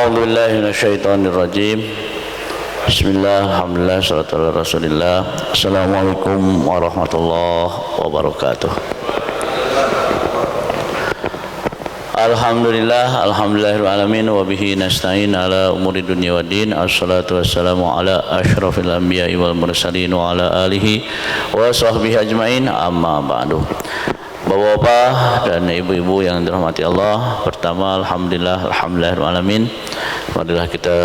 A'udzu billahi minasyaitonir rajim. Bismillah, alhamdulillah, salatu ala rasulillah. Assalamualaikum warahmatullahi wabarakatuh. Alhamdulillah, alhamdulillahirabbil alamin wa bihi nasta'in ala umuri dunya waddin. Assalatu wassalamu ala asyrafil anbiya'i wal mursalin wa ala alihi wa sahbihi ajmain. Amma ba'du. Bapak-bapak dan ibu-ibu yang dirahmati Allah, pertama alhamdulillahirabbil alamin. Marilah kita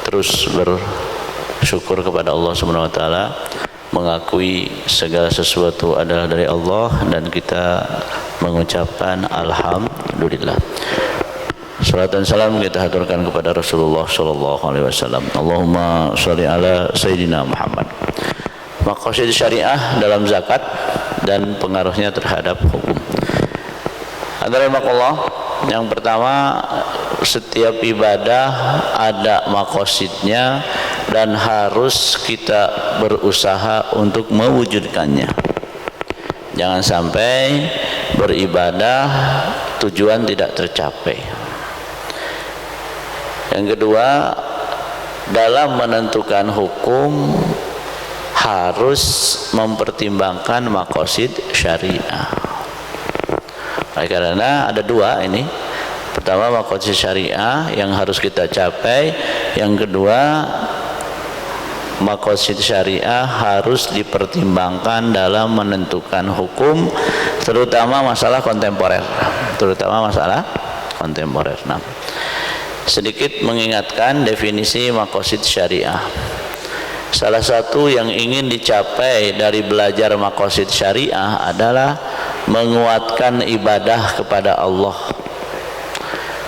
terus bersyukur kepada Allah Subhanahu wa taala, mengakui segala sesuatu adalah dari Allah, dan kita mengucapkan alhamdulillah. Salat dan salam kita haturkan kepada Rasulullah sallallahu alaihi wasallam. Allahumma shalli ala sayyidina Muhammad. Maqasid syariah dalam zakat dan pengaruhnya terhadap hukum. Hadirin yang pertama, setiap ibadah ada maqasidnya dan harus kita berusaha untuk mewujudkannya. Jangan sampai beribadah tujuan tidak tercapai. Yang kedua, dalam menentukan hukum harus mempertimbangkan maqasid syariah. Karena ada dua ini. Pertama, maqasid syariah yang harus kita capai. Yang kedua, maqasid syariah harus dipertimbangkan dalam menentukan hukum, terutama masalah kontemporer. Nah, sedikit mengingatkan definisi maqasid syariah. Salah satu yang ingin dicapai dari belajar maqasid syariah adalah menguatkan ibadah kepada Allah.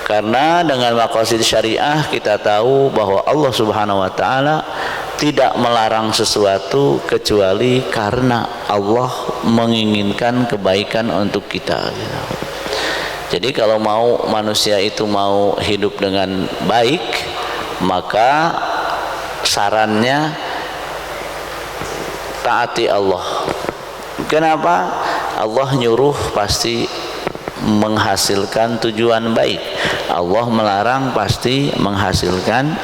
Karena dengan maqasid syariah kita tahu bahwa Allah Subhanahu wa taala tidak melarang sesuatu kecuali karena Allah menginginkan kebaikan untuk kita. Jadi kalau mau manusia itu mau hidup dengan baik, maka sarannya taati Allah. Kenapa? Allah nyuruh pasti menghasilkan tujuan baik. Allah melarang pasti menghasilkan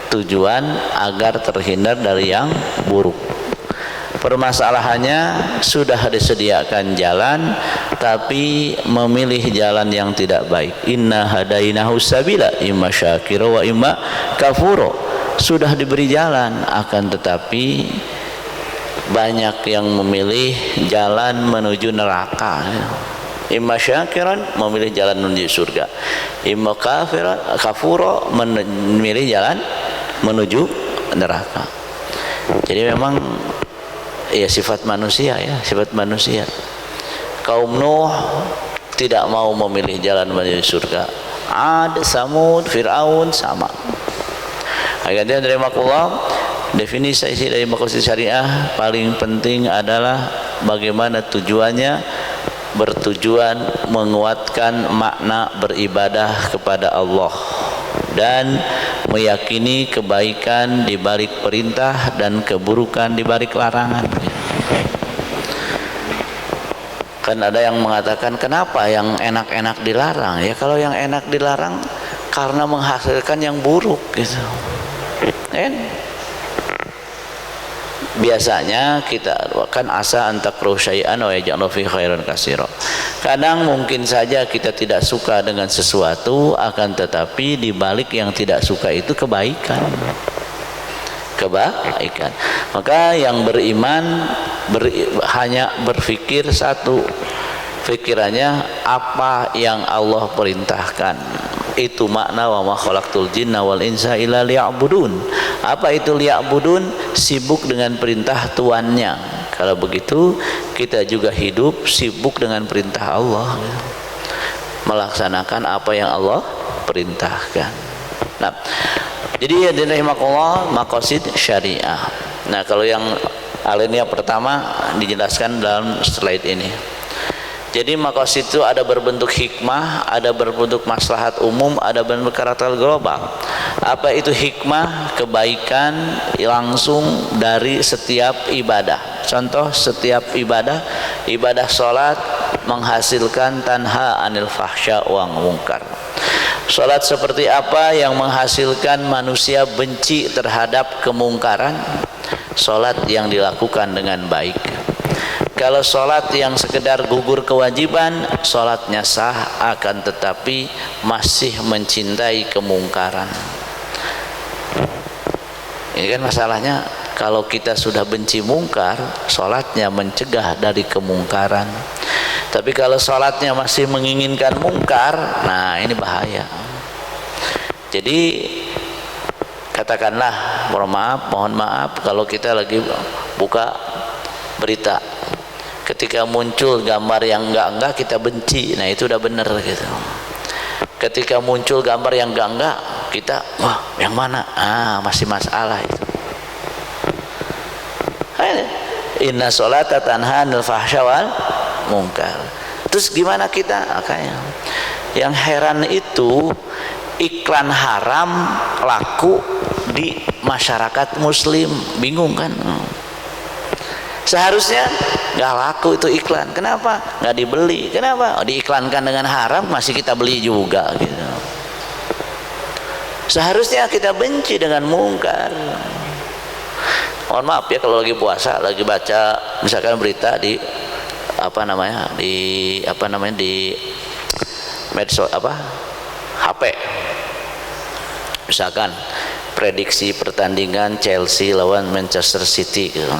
tujuan agar terhindar dari yang buruk. Permasalahannya sudah disediakan jalan, tapi memilih jalan yang tidak baik. Inna hadainahu sabila imma syakira wa imma kafuro. Sudah diberi jalan, akan tetapi banyak yang memilih jalan menuju neraka. Imma syakiran, memilih jalan menuju surga. Imma kafuro, memilih jalan menuju neraka. Jadi memang ya sifat manusia. Kaum Nuh tidak mau memilih jalan menuju surga. Ad, Samud, Fir'aun sama. Akhirnya dari makullah, definisi dari maqasid syariah paling penting adalah bagaimana tujuannya, bertujuan menguatkan makna beribadah kepada Allah dan meyakini kebaikan di balik perintah dan keburukan di balik larangan. Kan ada yang mengatakan, kenapa yang enak-enak dilarang? Ya kalau yang enak dilarang karena menghasilkan yang buruk gitu. Biasanya kita akan asa antakruh syai'an wa yaj'alu fi khairan katsira. Kadang mungkin saja kita tidak suka dengan sesuatu, akan tetapi di balik yang tidak suka itu kebaikan. Maka yang beriman hanya berpikir satu, pikirannya apa yang Allah perintahkan. Itu makna wa ma khalaqtul jinna wal insa illa liya'budun. Apa itu liya'budun? Sibuk dengan perintah tuannya. Kalau begitu kita juga hidup sibuk dengan perintah Allah, melaksanakan apa yang Allah perintahkan. Nah, jadi ya rahimakumullah, maqasid syariah. Nah, kalau yang alinea pertama dijelaskan dalam slide ini. Jadi maqasid itu ada berbentuk hikmah, ada berbentuk maslahat umum, ada berbentuk karakter global. Apa itu hikmah? Kebaikan langsung dari setiap ibadah. Contoh, setiap ibadah sholat menghasilkan tanha anil fahsya wa munkar. Salat seperti apa yang menghasilkan manusia benci terhadap kemungkaran? Salat yang dilakukan dengan baik. Kalau salat yang sekedar gugur kewajiban, salatnya sah, akan tetapi masih mencintai kemungkaran. Ini kan masalahnya, kalau kita sudah benci mungkar, salatnya mencegah dari kemungkaran. Tapi kalau salatnya masih menginginkan mungkar, nah ini bahaya. Jadi katakanlah, mohon maaf kalau kita lagi buka berita, ketika muncul gambar yang enggak kita benci, nah itu udah benar gitu. Ketika muncul gambar yang enggak kita, wah yang mana? Masih masalah itu. Inna sholata tanha 'anil fahsya wal munkar. Terus gimana kita? Makanya yang heran itu iklan haram laku di masyarakat muslim, bingung kan? Seharusnya nggak laku itu iklan. Kenapa? Nggak dibeli. Kenapa? Diiklankan dengan haram masih kita beli juga gitu. Seharusnya kita benci dengan mungkar. Mohon maaf ya kalau lagi puasa, lagi baca misalkan berita di di medsos HP, misalkan prediksi pertandingan Chelsea lawan Manchester City gitu.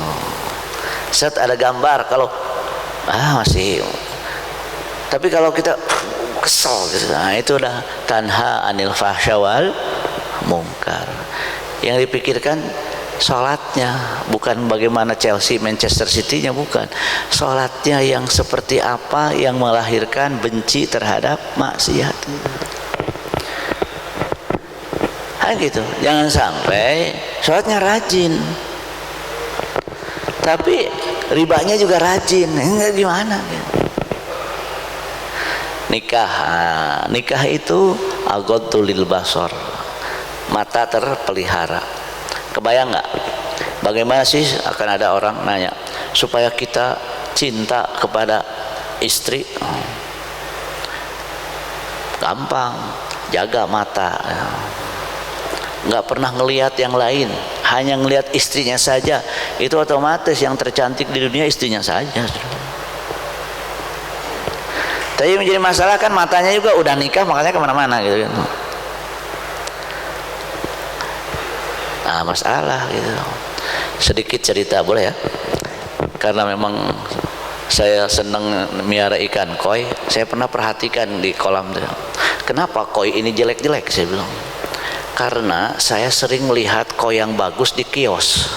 Set ada gambar, kalau masih, tapi kalau kita kesel gitu, nah itu udah tanha 'anil fahsya wal munkar. Yang dipikirkan sholatnya, bukan bagaimana Chelsea Manchester City-nya, bukan. Sholatnya yang seperti apa yang melahirkan benci terhadap maksiat gitu. Jangan sampai sholatnya rajin tapi ribanya juga rajin, enggak gimana gitu. Nikah itu aghaddu lil basar, mata terpelihara. Kebayang nggak? Bagaimana sih akan ada orang nanya supaya kita cinta kepada istri? Gampang, jaga mata, nggak pernah ngelihat yang lain, hanya ngelihat istrinya saja. Itu otomatis yang tercantik di dunia istrinya saja. Tapi menjadi masalah kan matanya juga udah nikah, makanya kemana-mana gitu kan. Nah masalah gitu. Sedikit cerita boleh ya, karena memang saya senang miara ikan koi. Saya pernah perhatikan di kolam tuh, kenapa koi ini jelek-jelek, saya bilang. Karena saya sering melihat koi yang bagus di kios.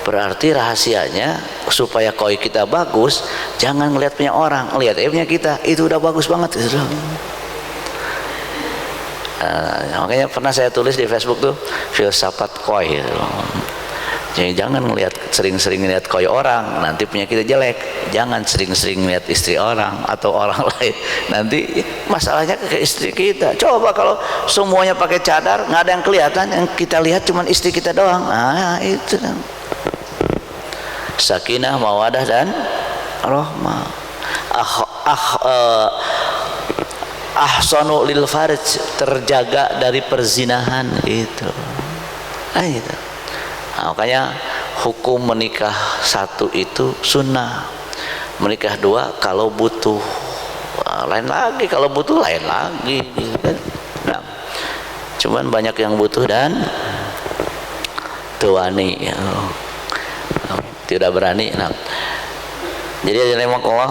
Berarti rahasianya supaya koi kita bagus, jangan ngelihat punya orang, lihat punya kita, itu udah bagus banget gitu. Makanya pernah saya tulis di Facebook tuh filsafat koi gitu. Jadi jangan ngelihat, sering-sering ngelihat koi orang, nanti punya kita jelek. Jangan sering-sering ngelihat istri orang atau orang lain, nanti masalahnya ke istri kita. Coba kalau semuanya pakai cadar, nggak ada yang kelihatan, yang kita lihat cuma istri kita doang. Itu kan sakinah, mawadah dan rahmah. Ahsanu lil farj, terjaga dari perzinahan itu. Gitu. Makanya hukum menikah satu itu sunnah, menikah dua kalau butuh, lain lagi, kalau butuh lain lagi gitu kan. Nah, cuman banyak yang butuh dan tuani ya. Tidak berani. Nah, jadi Allah,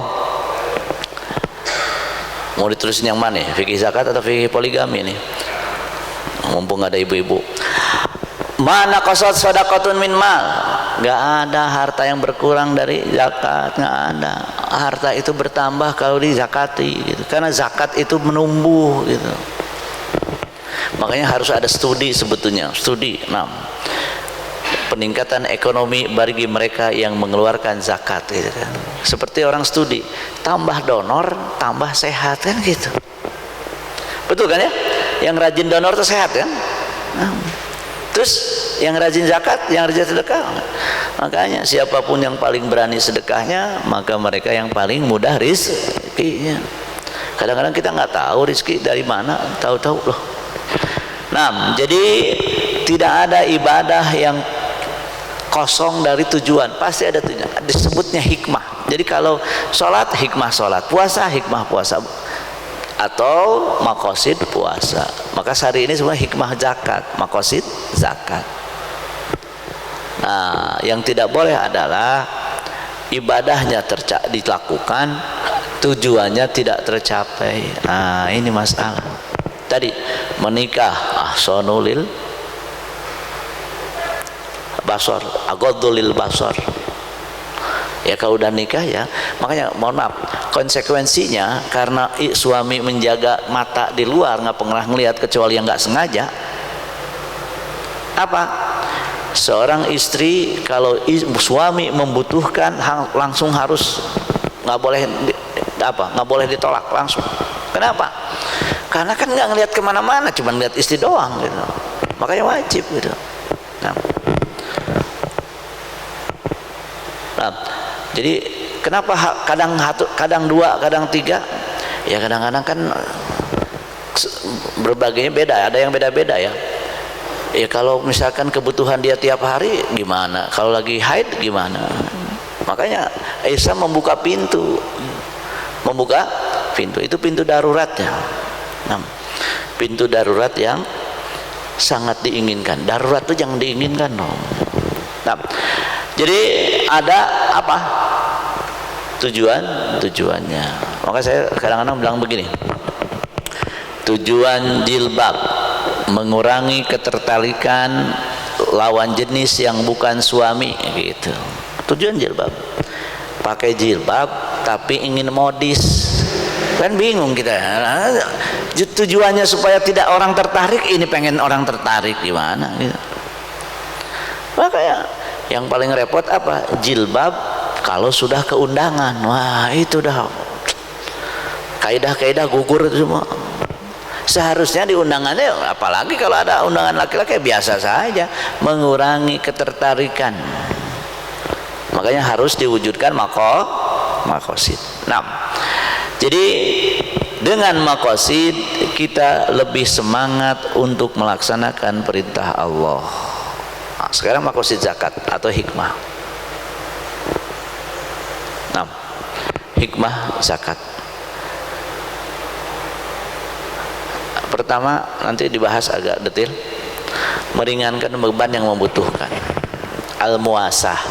mau diterusin yang mana? Fikih zakat atau fikih poligami nih? Mumpung ada ibu-ibu. Mana qasad sadaqatun min mal? Gak ada harta yang berkurang dari zakat, gak ada. Harta itu bertambah kalau dizakati gitu. Karena zakat itu menumbuh gitu. Makanya harus ada studi sebetulnya, studi. Peningkatan ekonomi bagi mereka yang mengeluarkan zakat gitu kan. Seperti orang studi, tambah donor tambah sehat kan gitu. Betul kan ya? Yang rajin donor itu sehat kan? Terus yang rajin zakat, yang rajin sedekah. Makanya siapapun yang paling berani sedekahnya, maka mereka yang paling mudah rezekinya. Kadang-kadang kita nggak tahu rezeki dari mana, tahu-tahu loh. Nah, jadi tidak ada ibadah yang kosong dari tujuan, pasti ada tujuan. Disebutnya hikmah. Jadi kalau sholat, hikmah sholat, puasa, hikmah puasa, atau makosid puasa. Maka sehari ini semua hikmah zakat, makosid zakat. Nah, yang tidak boleh adalah ibadahnya dilakukan, tujuannya tidak tercapai. Nah, ini masalah. Tadi menikah, ahsanulil basor, agodulil basor. Ya kalau udah nikah ya, makanya mohon maaf, konsekuensinya karena suami menjaga mata di luar, nggak pernah ngelihat kecuali yang nggak sengaja. Apa? Seorang istri kalau suami membutuhkan langsung harus, nggak boleh ditolak langsung. Kenapa? Karena kan nggak ngelihat kemana-mana, cuma ngelihat istri doang gitu. Makanya wajib gitu. Nah, jadi kenapa kadang dua, kadang tiga? Ya kadang-kadang kan berbagainya beda, ada yang beda-beda ya. Ya kalau misalkan kebutuhan dia tiap hari gimana? Kalau lagi haid gimana? Makanya Aisyah membuka pintu itu pintu daruratnya. Nah, pintu darurat yang sangat diinginkan. Darurat itu yang diinginkan dong. Nah, jadi ada apa? Tujuannya. Maka saya kadang-kadang bilang begini. Tujuan jilbab mengurangi ketertarikan lawan jenis yang bukan suami gitu. Tujuan jilbab. Pakai jilbab tapi ingin modis. Kan bingung kita. Tujuannya supaya tidak orang tertarik, ini pengen orang tertarik gimana gitu. Makanya yang paling repot apa? Jilbab kalau sudah ke undangan. Wah, itu dah kaidah-kaidah gugur itu semua. Seharusnya di undangannya, apalagi kalau ada undangan laki-laki, biasa saja, mengurangi ketertarikan. Makanya harus diwujudkan makosid. Nah, jadi dengan makosid kita lebih semangat untuk melaksanakan perintah Allah. Nah, sekarang makosid zakat atau hikmah. Nah, hikmah zakat. Pertama nanti dibahas agak detail, meringankan beban yang membutuhkan. Al-muasah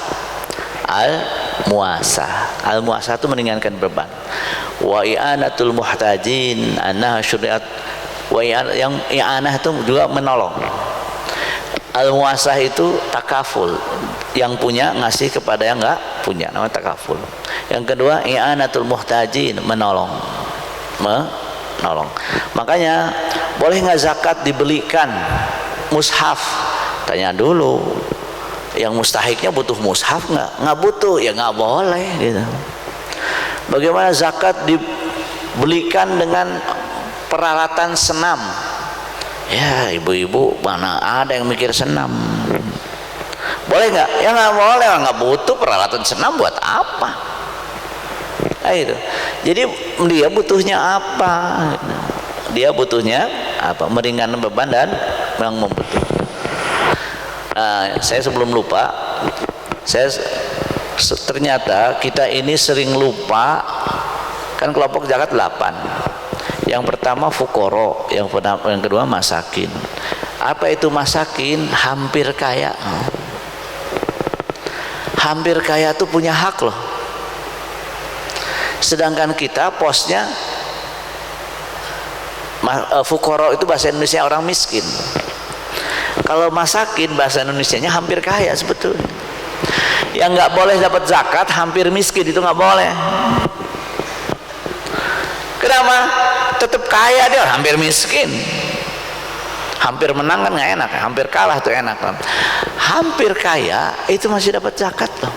itu meringankan beban. Wa i'anatul muhtajin annaha syuri'at, yang i'anah itu juga menolong. Al-muasah itu takaful, yang punya ngasih kepada yang enggak punya, namanya takaful. Yang kedua i'anatul muhtajin, menolong. Makanya boleh nggak zakat dibelikan mushaf? Tanya dulu, yang mustahiknya butuh mushaf nggak butuh, ya nggak boleh gitu. Bagaimana zakat dibelikan dengan peralatan senam? Ya ibu-ibu mana ada yang mikir senam? Boleh nggak? Ya nggak boleh, nggak butuh peralatan senam, buat apa? Itu. Jadi dia butuhnya apa? Dia butuhnya apa? Meringankan beban dan yang membutuhkan. Saya sebelum lupa, ternyata kita ini sering lupa, kan kelompok zakat 8. Yang pertama fukoro, yang kedua masakin. Apa itu masakin? Hampir kaya. Hampir kaya itu punya hak loh. Sedangkan kita posnya fukoro itu bahasa Indonesia orang miskin. Kalau masakin bahasa Indonesianya hampir kaya sebetulnya. Yang nggak boleh dapat zakat hampir miskin, itu nggak boleh. Kenapa? Tetap kaya dia, hampir miskin. Hampir menang kan nggak enak, hampir kalah tuh enak. Hampir kaya itu masih dapat zakat loh.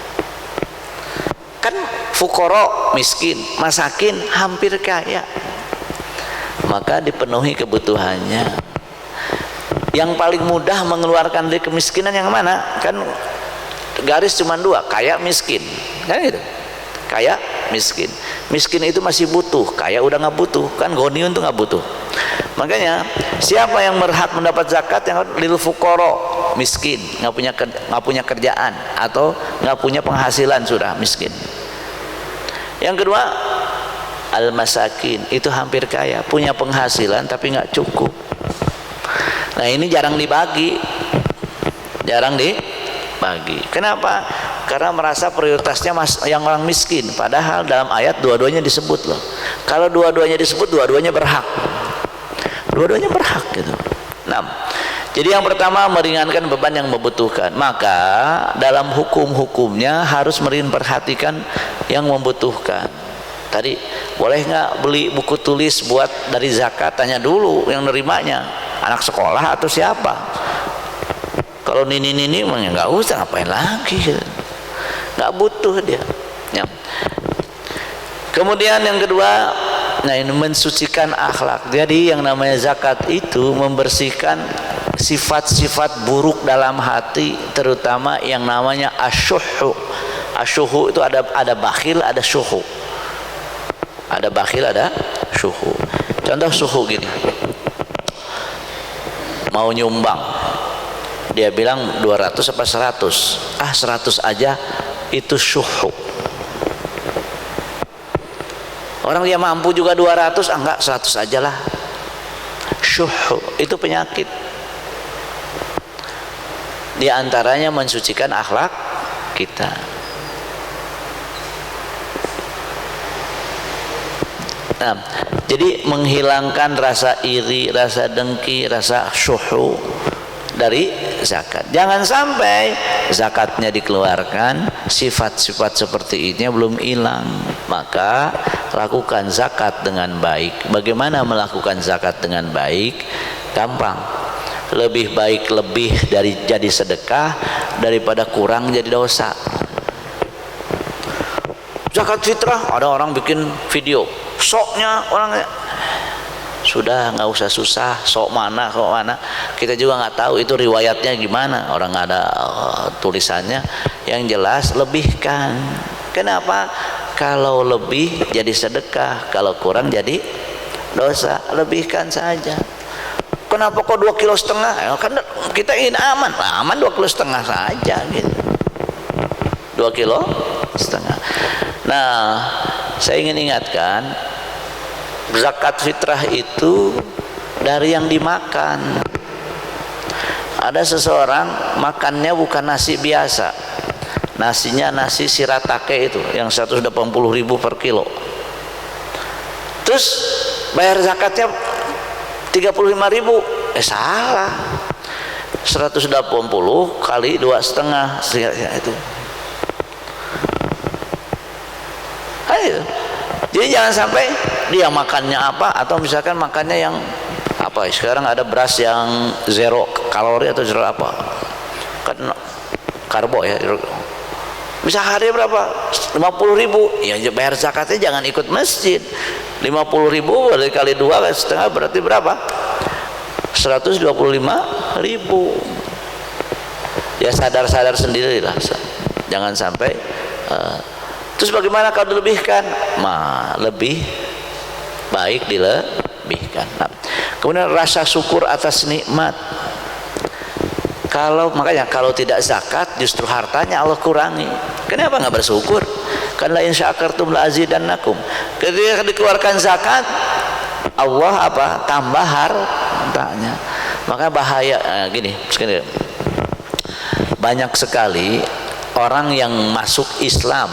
Kan fukoro miskin, masakin hampir kaya, maka dipenuhi kebutuhannya. Yang paling mudah mengeluarkan dari kemiskinan yang mana? Kan garis cuma 2, kaya miskin, kan gitu. Kaya miskin. Miskin itu masih butuh, kaya udah nggak butuh, kan goniun tuh nggak butuh. Makanya siapa yang berhak mendapat zakat? Yang lil fuqara, miskin, nggak punya kerjaan atau nggak punya penghasilan, sudah miskin. Yang kedua, al masakin, itu hampir kaya, punya penghasilan tapi nggak cukup. Nah ini jarang dibagi, Kenapa? Karena merasa prioritasnya yang orang miskin, padahal dalam ayat dua-duanya disebut loh. Kalau dua-duanya disebut, dua-duanya berhak gitu. Nah, jadi yang pertama meringankan beban yang membutuhkan. Maka dalam hukum-hukumnya harus memperhatikan yang membutuhkan. Tadi boleh nggak beli buku tulis buat dari zakat? Tanya dulu yang nerimanya, anak sekolah atau siapa. Kalau nini mah nggak usah, ngapain lagi gitu. Nggak butuh dia ya. Kemudian yang kedua, nah ini mensucikan akhlak. Jadi yang namanya zakat itu membersihkan sifat-sifat buruk dalam hati, terutama yang namanya asyuhu. Asyuhu itu ada bakhil, ada syuhu. Ada bakhil, ada syuhu. Contoh syuhu gini, mau nyumbang, dia bilang 200 apa 100, 100 aja, itu syuhu. Orang dia mampu juga 200, enggak 100 aja lah. Syuhu itu penyakit. Di antaranya mensucikan akhlak kita. Nah, jadi menghilangkan rasa iri, rasa dengki, rasa syuhu dari zakat. Jangan sampai zakatnya dikeluarkan, sifat-sifat seperti ini belum hilang. Maka lakukan zakat dengan baik. Bagaimana melakukan zakat dengan baik? Gampang. Lebih baik dari jadi sedekah daripada kurang jadi dosa. Zakat fitrah, ada orang bikin video, soknya orangnya. Sudah, nggak usah susah, sok mana, kita juga nggak tahu itu riwayatnya gimana, orang nggak ada tulisannya. Yang jelas lebihkan. Kenapa? Kalau lebih jadi sedekah, kalau kurang jadi dosa. Lebihkan saja. Kenapa kok 2,5 kilo? Kan kita ingin aman 2,5 kilo saja gitu. 2,5 kilo. Nah, saya ingin ingatkan, zakat fitrah itu dari yang dimakan. Ada seseorang makannya bukan nasi biasa, nasinya nasi shiratake itu yang 180.000 per kilo. Terus bayar zakatnya 35.000. Salah. 180 kali 2,5 itu. Ayo. Jadi jangan sampai dia makannya apa, atau misalkan makannya yang apa, sekarang ada beras yang 0 kalori atau 0 apa, kan karbo ya, bisa hari berapa, 50.000, ya bayar zakatnya jangan ikut masjid. 50.000 kali 2,5 berarti berapa? 125.000. Ya sadar sendirilah, jangan sampai terus bagaimana kalau dilebihkan? Lebih baik dilebihkan. Nah, kemudian rasa syukur atas nikmat. Makanya kalau tidak zakat justru hartanya Allah kurangi. Kenapa nggak bersyukur? Karena in syakartum la azidannakum. Ketika dikeluarkan zakat, Allah tambah hartanya. Maka bahaya gini. Banyak sekali orang yang masuk Islam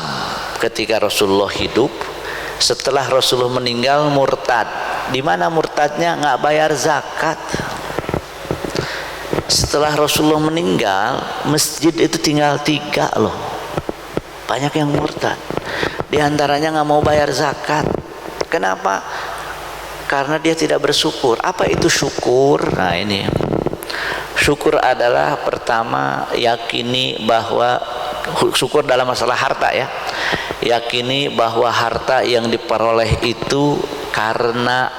ketika Rasulullah hidup, setelah Rasulullah meninggal murtad. Di mana murtadnya? Nggak bayar zakat. Setelah Rasulullah meninggal, masjid itu tinggal 3 loh. Banyak yang murtad. Di antaranya nggak mau bayar zakat. Kenapa? Karena dia tidak bersyukur. Apa itu syukur? Nah ini, syukur adalah pertama yakini bahwa syukur dalam masalah harta ya, yakini bahwa harta yang diperoleh itu karena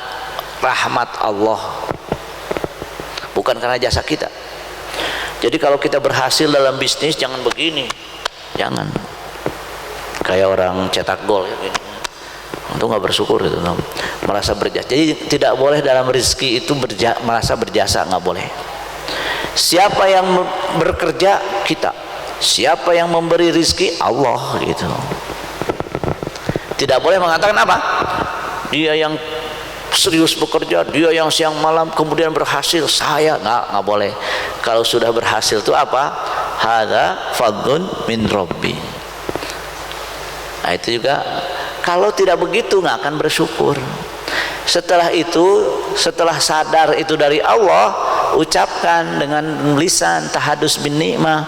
rahmat Allah, bukan karena jasa kita. Jadi kalau kita berhasil dalam bisnis jangan begini, jangan kayak orang cetak gol ya, itu nggak bersyukur itu, merasa berjasa. Jadi tidak boleh dalam rezeki itu merasa berjasa, nggak boleh. Siapa yang bekerja? Kita. Siapa yang memberi rezeki? Allah, gitu. Tidak boleh mengatakan apa? Dia yang serius bekerja, dia yang siang malam kemudian berhasil, saya nggak boleh. Kalau sudah berhasil itu apa? Hadza fadlun min Rabbi. Nah, itu juga kalau tidak begitu nggak akan bersyukur. Setelah itu, setelah sadar itu dari Allah, ucapkan dengan lisan tahadus bin nikmah,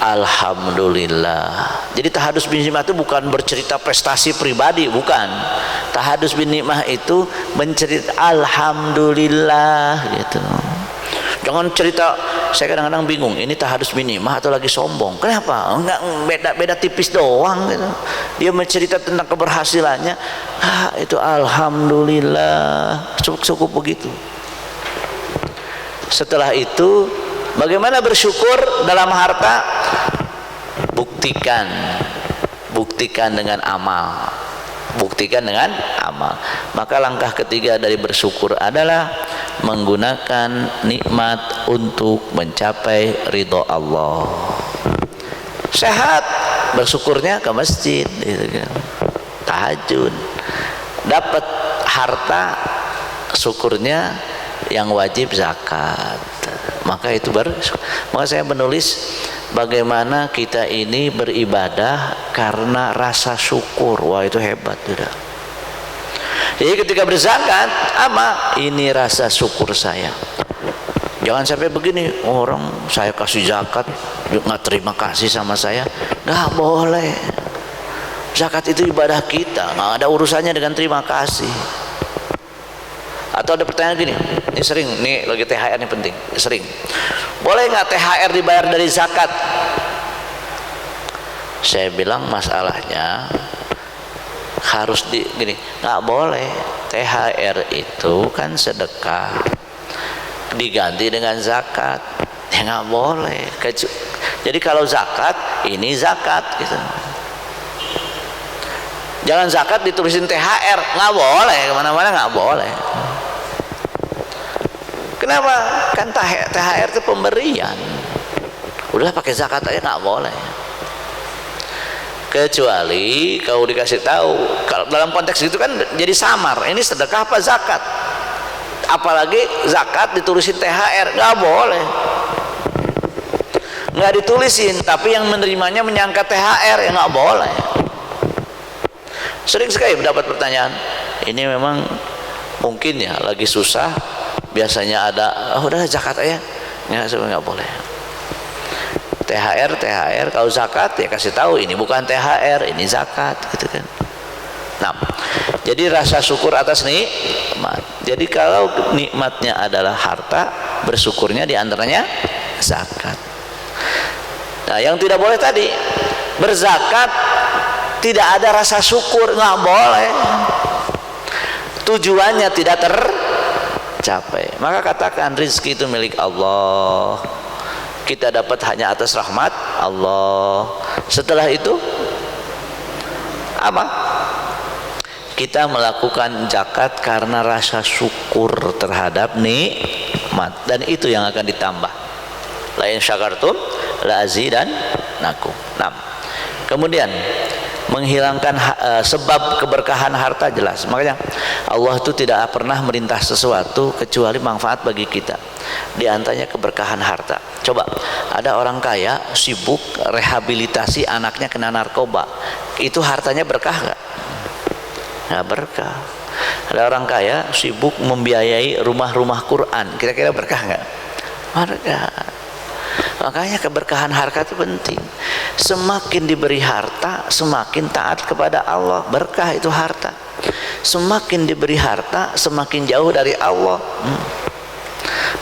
alhamdulillah. Jadi tahadus bin nikmah itu bukan bercerita prestasi pribadi, bukan. Tahadus bin nikmah itu mencerita alhamdulillah, gitu. Jangan cerita, saya kadang-kadang bingung, ini tahadus bin nikmah atau lagi sombong. Kenapa? Enggak, beda tipis doang, gitu. Dia mencerita tentang keberhasilannya, itu alhamdulillah, cukup begitu. Setelah itu, bagaimana bersyukur dalam harta? Buktikan dengan amal. Buktikan dengan amal. Maka langkah ketiga dari bersyukur adalah menggunakan nikmat untuk mencapai ridho Allah. Sehat, bersyukurnya ke masjid, gitu kan. Tahajud. Dapat harta, syukurnya yang wajib zakat. Maka itu maka saya menulis bagaimana kita ini beribadah karena rasa syukur. Wah, itu hebat sudah. Jadi ketika berzakat, apa? Ini rasa syukur saya. Jangan sampai begini, orang saya kasih zakat nggak terima kasih sama saya. Nggak boleh. Zakat itu ibadah kita, nggak ada urusannya dengan terima kasih. Atau ada pertanyaan gini, ini sering, nih lagi THR ini penting, sering. Boleh nggak THR dibayar dari zakat? Saya bilang masalahnya harus gini, nggak boleh. THR itu kan sedekah, diganti dengan zakat, ya nggak boleh. Jadi kalau zakat, ini zakat, gitu. Jangan zakat ditulisin THR, nggak boleh, kemana-mana nggak boleh. Kenapa? Kan THR itu pemberian. Udahlah pakai zakat aja, nggak boleh. Kecuali kalau dikasih tahu, kalau dalam konteks itu kan jadi samar. Ini sedekah apa zakat? Apalagi zakat ditulisin THR, nggak boleh. Nggak ditulisin, tapi yang menerimanya menyangka THR, ya nggak boleh. Sering sekali mendapat pertanyaan. Ini memang mungkin ya lagi susah. Biasanya ada, udah zakat aja, nggak boleh. THR, kalau zakat ya kasih tahu ini bukan THR, ini zakat, gitu kan. Nah, jadi rasa syukur atas nikmat. Jadi kalau nikmatnya adalah harta, bersyukurnya diantaranya zakat. Nah, yang tidak boleh tadi berzakat tidak ada rasa syukur, nggak boleh. Tujuannya tidak tercapai. Maka katakan rizki itu milik Allah. Kita dapat hanya atas rahmat Allah. Setelah itu apa? Kita melakukan zakat karena rasa syukur terhadap nikmat, dan itu yang akan ditambah. La in syakartum la azidannakum. Nah, kemudian menghilangkan sebab keberkahan harta, jelas. Makanya Allah itu tidak pernah merintah sesuatu kecuali manfaat bagi kita. Di antaranya keberkahan harta. Coba, ada orang kaya sibuk rehabilitasi anaknya kena narkoba, itu hartanya berkah nggak? Nggak berkah. Ada orang kaya sibuk membiayai rumah-rumah Quran, kira-kira berkah nggak? Berkah. Makanya keberkahan harta itu penting. Semakin diberi harta, semakin taat kepada Allah. Berkah itu harta. Semakin diberi harta, semakin jauh dari Allah.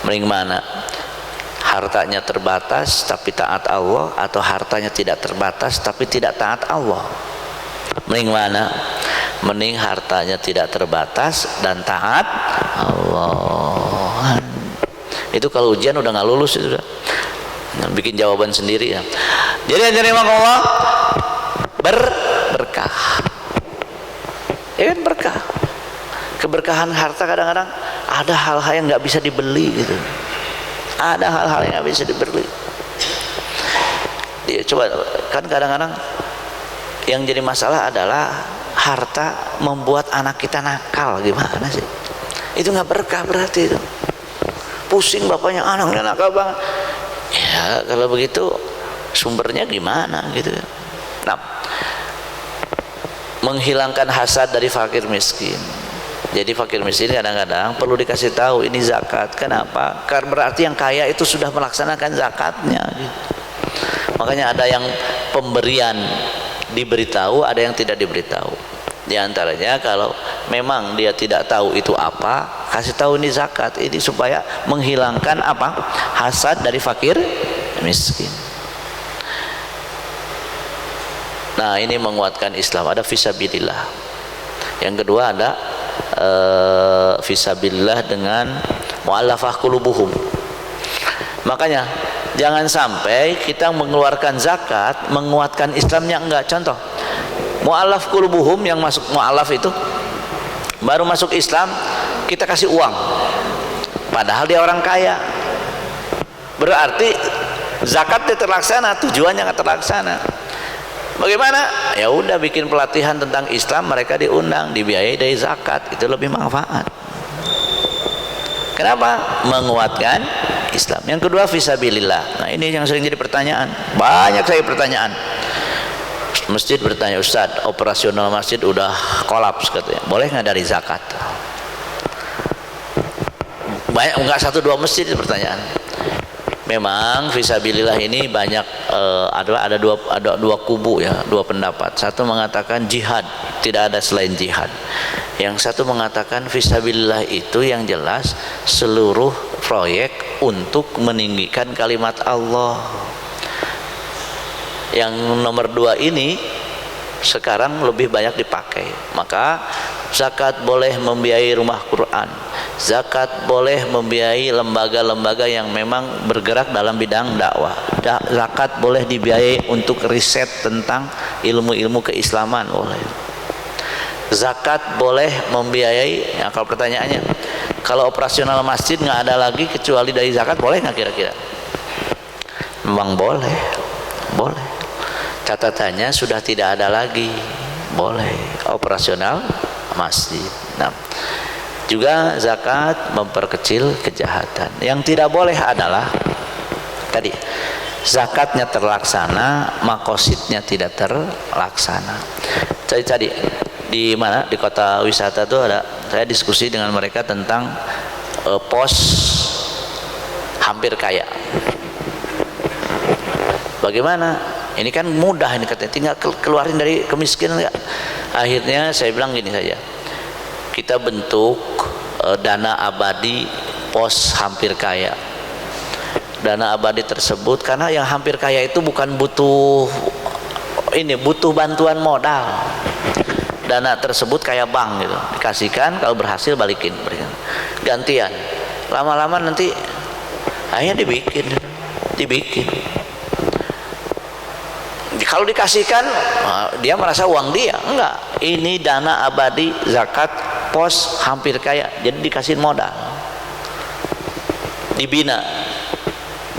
Mending mana? Hartanya terbatas tapi taat Allah, atau hartanya tidak terbatas tapi tidak taat Allah? Mending mana? Mending hartanya tidak terbatas dan taat Allah. Itu kalau ujian udah nggak lulus itu udah. Bikin jawaban sendiri ya. Jadi Allah berkah. Ya kan berkah. Keberkahan harta kadang-kadang ada hal-hal yang nggak bisa dibeli gitu. Ada hal-hal yang nggak bisa dibeli. Dia coba kan kadang-kadang yang jadi masalah adalah harta membuat anak kita nakal. Gimana sih? Itu nggak berkah berarti itu. Pusing bapaknya, anaknya nakal banget. Ya kalau begitu sumbernya gimana gitu. Nah, menghilangkan hasad dari fakir miskin. Jadi fakir miskin kadang-kadang perlu dikasih tahu ini zakat. Kenapa? Karena berarti yang kaya itu sudah melaksanakan zakatnya gitu. Makanya ada yang pemberian diberitahu, ada yang tidak diberitahu. Di antaranya kalau memang dia tidak tahu itu apa, kasih tahu ini zakat, ini supaya menghilangkan apa? Hasad dari fakir miskin. Nah, ini menguatkan Islam. Ada fisabilillah. Yang kedua ada fisabilillah dengan mu'allafah qulubuhum. Makanya jangan sampai kita mengeluarkan zakat menguatkan Islamnya, enggak. Contoh, mu'allaf qulubuhum, yang masuk mu'allaf itu baru masuk Islam kita kasih uang, padahal dia orang kaya, berarti zakatnya terlaksana, tujuannya nggak terlaksana. Bagaimana? Ya udah bikin pelatihan tentang Islam, mereka diundang, dibiayai dari zakat, itu lebih manfaat. Kenapa? Menguatkan Islam. Yang kedua fisabilillah. Nah, ini yang sering jadi pertanyaan. Banyak saya pertanyaan. Masjid bertanya, Ustadz, operasional masjid udah kolaps katanya. Boleh nggak dari zakat? Banyak, nggak satu dua masjid itu pertanyaan. Memang fisabilillah ini banyak ada dua kubu ya, dua pendapat. Satu mengatakan jihad, tidak ada selain jihad. Yang satu mengatakan fisabilillah itu yang jelas seluruh proyek untuk meninggikan kalimat Allah. Yang nomor dua ini sekarang lebih banyak dipakai. Maka zakat boleh membiayai rumah Quran, zakat boleh membiayai lembaga-lembaga yang memang bergerak dalam bidang dakwah, zakat boleh dibiayai untuk riset tentang ilmu-ilmu keislaman, boleh. Zakat boleh membiayai, ya, kalau pertanyaannya, kalau operasional masjid nggak ada lagi kecuali dari zakat, boleh nggak kira-kira? Memang boleh, boleh. Catatannya sudah tidak ada lagi, boleh operasional masjid. Nah, juga zakat memperkecil kejahatan. Yang tidak boleh adalah tadi zakatnya terlaksana, makosidnya tidak terlaksana. Jadi tadi di mana di kota wisata tuh ada, saya diskusi dengan mereka tentang pos hampir kaya. Bagaimana? Ini kan mudah ini katanya, tinggal keluarin dari kemiskinan. Akhirnya saya bilang gini saja, kita bentuk dana abadi pos hampir kaya. Dana abadi tersebut karena yang hampir kaya itu bukan butuh ini, butuh bantuan modal. Dana tersebut kayak bank gitu, dikasihkan, kalau berhasil balikin, gantian. Lama-lama nanti akhirnya dibikin. Kalau dikasihkan dia merasa uang dia, enggak. Ini dana abadi zakat pos hampir kaya, jadi dikasih modal, dibina.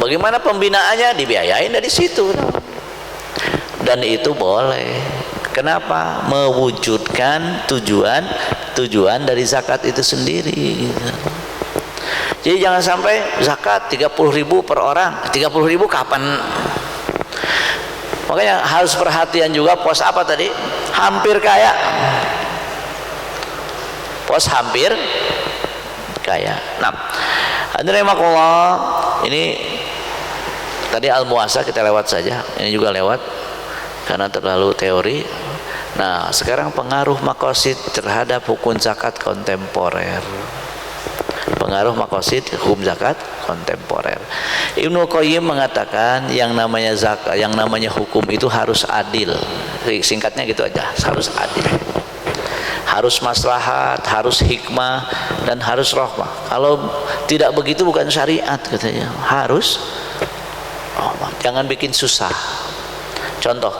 Bagaimana pembinaannya? Dibiayain dari situ, dan itu boleh. Kenapa? Mewujudkan tujuan dari zakat itu sendiri. Jadi jangan sampai zakat 30.000 per orang. 30.000 kapan? Makanya harus perhatian juga pos apa tadi? Hampir kaya. Pos hampir kaya. Nah, hadirinmakumullah, ini tadi al-muasa kita lewat saja. Ini juga lewat karena terlalu teori. Nah, sekarang pengaruh makosid terhadap hukum zakat kontemporer. Pengaruh makosid hukum zakat kontemporer. Ibnu Qayyim mengatakan yang namanya zakat, yang namanya hukum itu harus adil. Singkatnya gitu aja, harus adil. Harus maslahat, harus hikmah, dan harus rahmah. Kalau tidak begitu bukan syariat katanya. Harus rahmah. Jangan bikin susah. Contoh,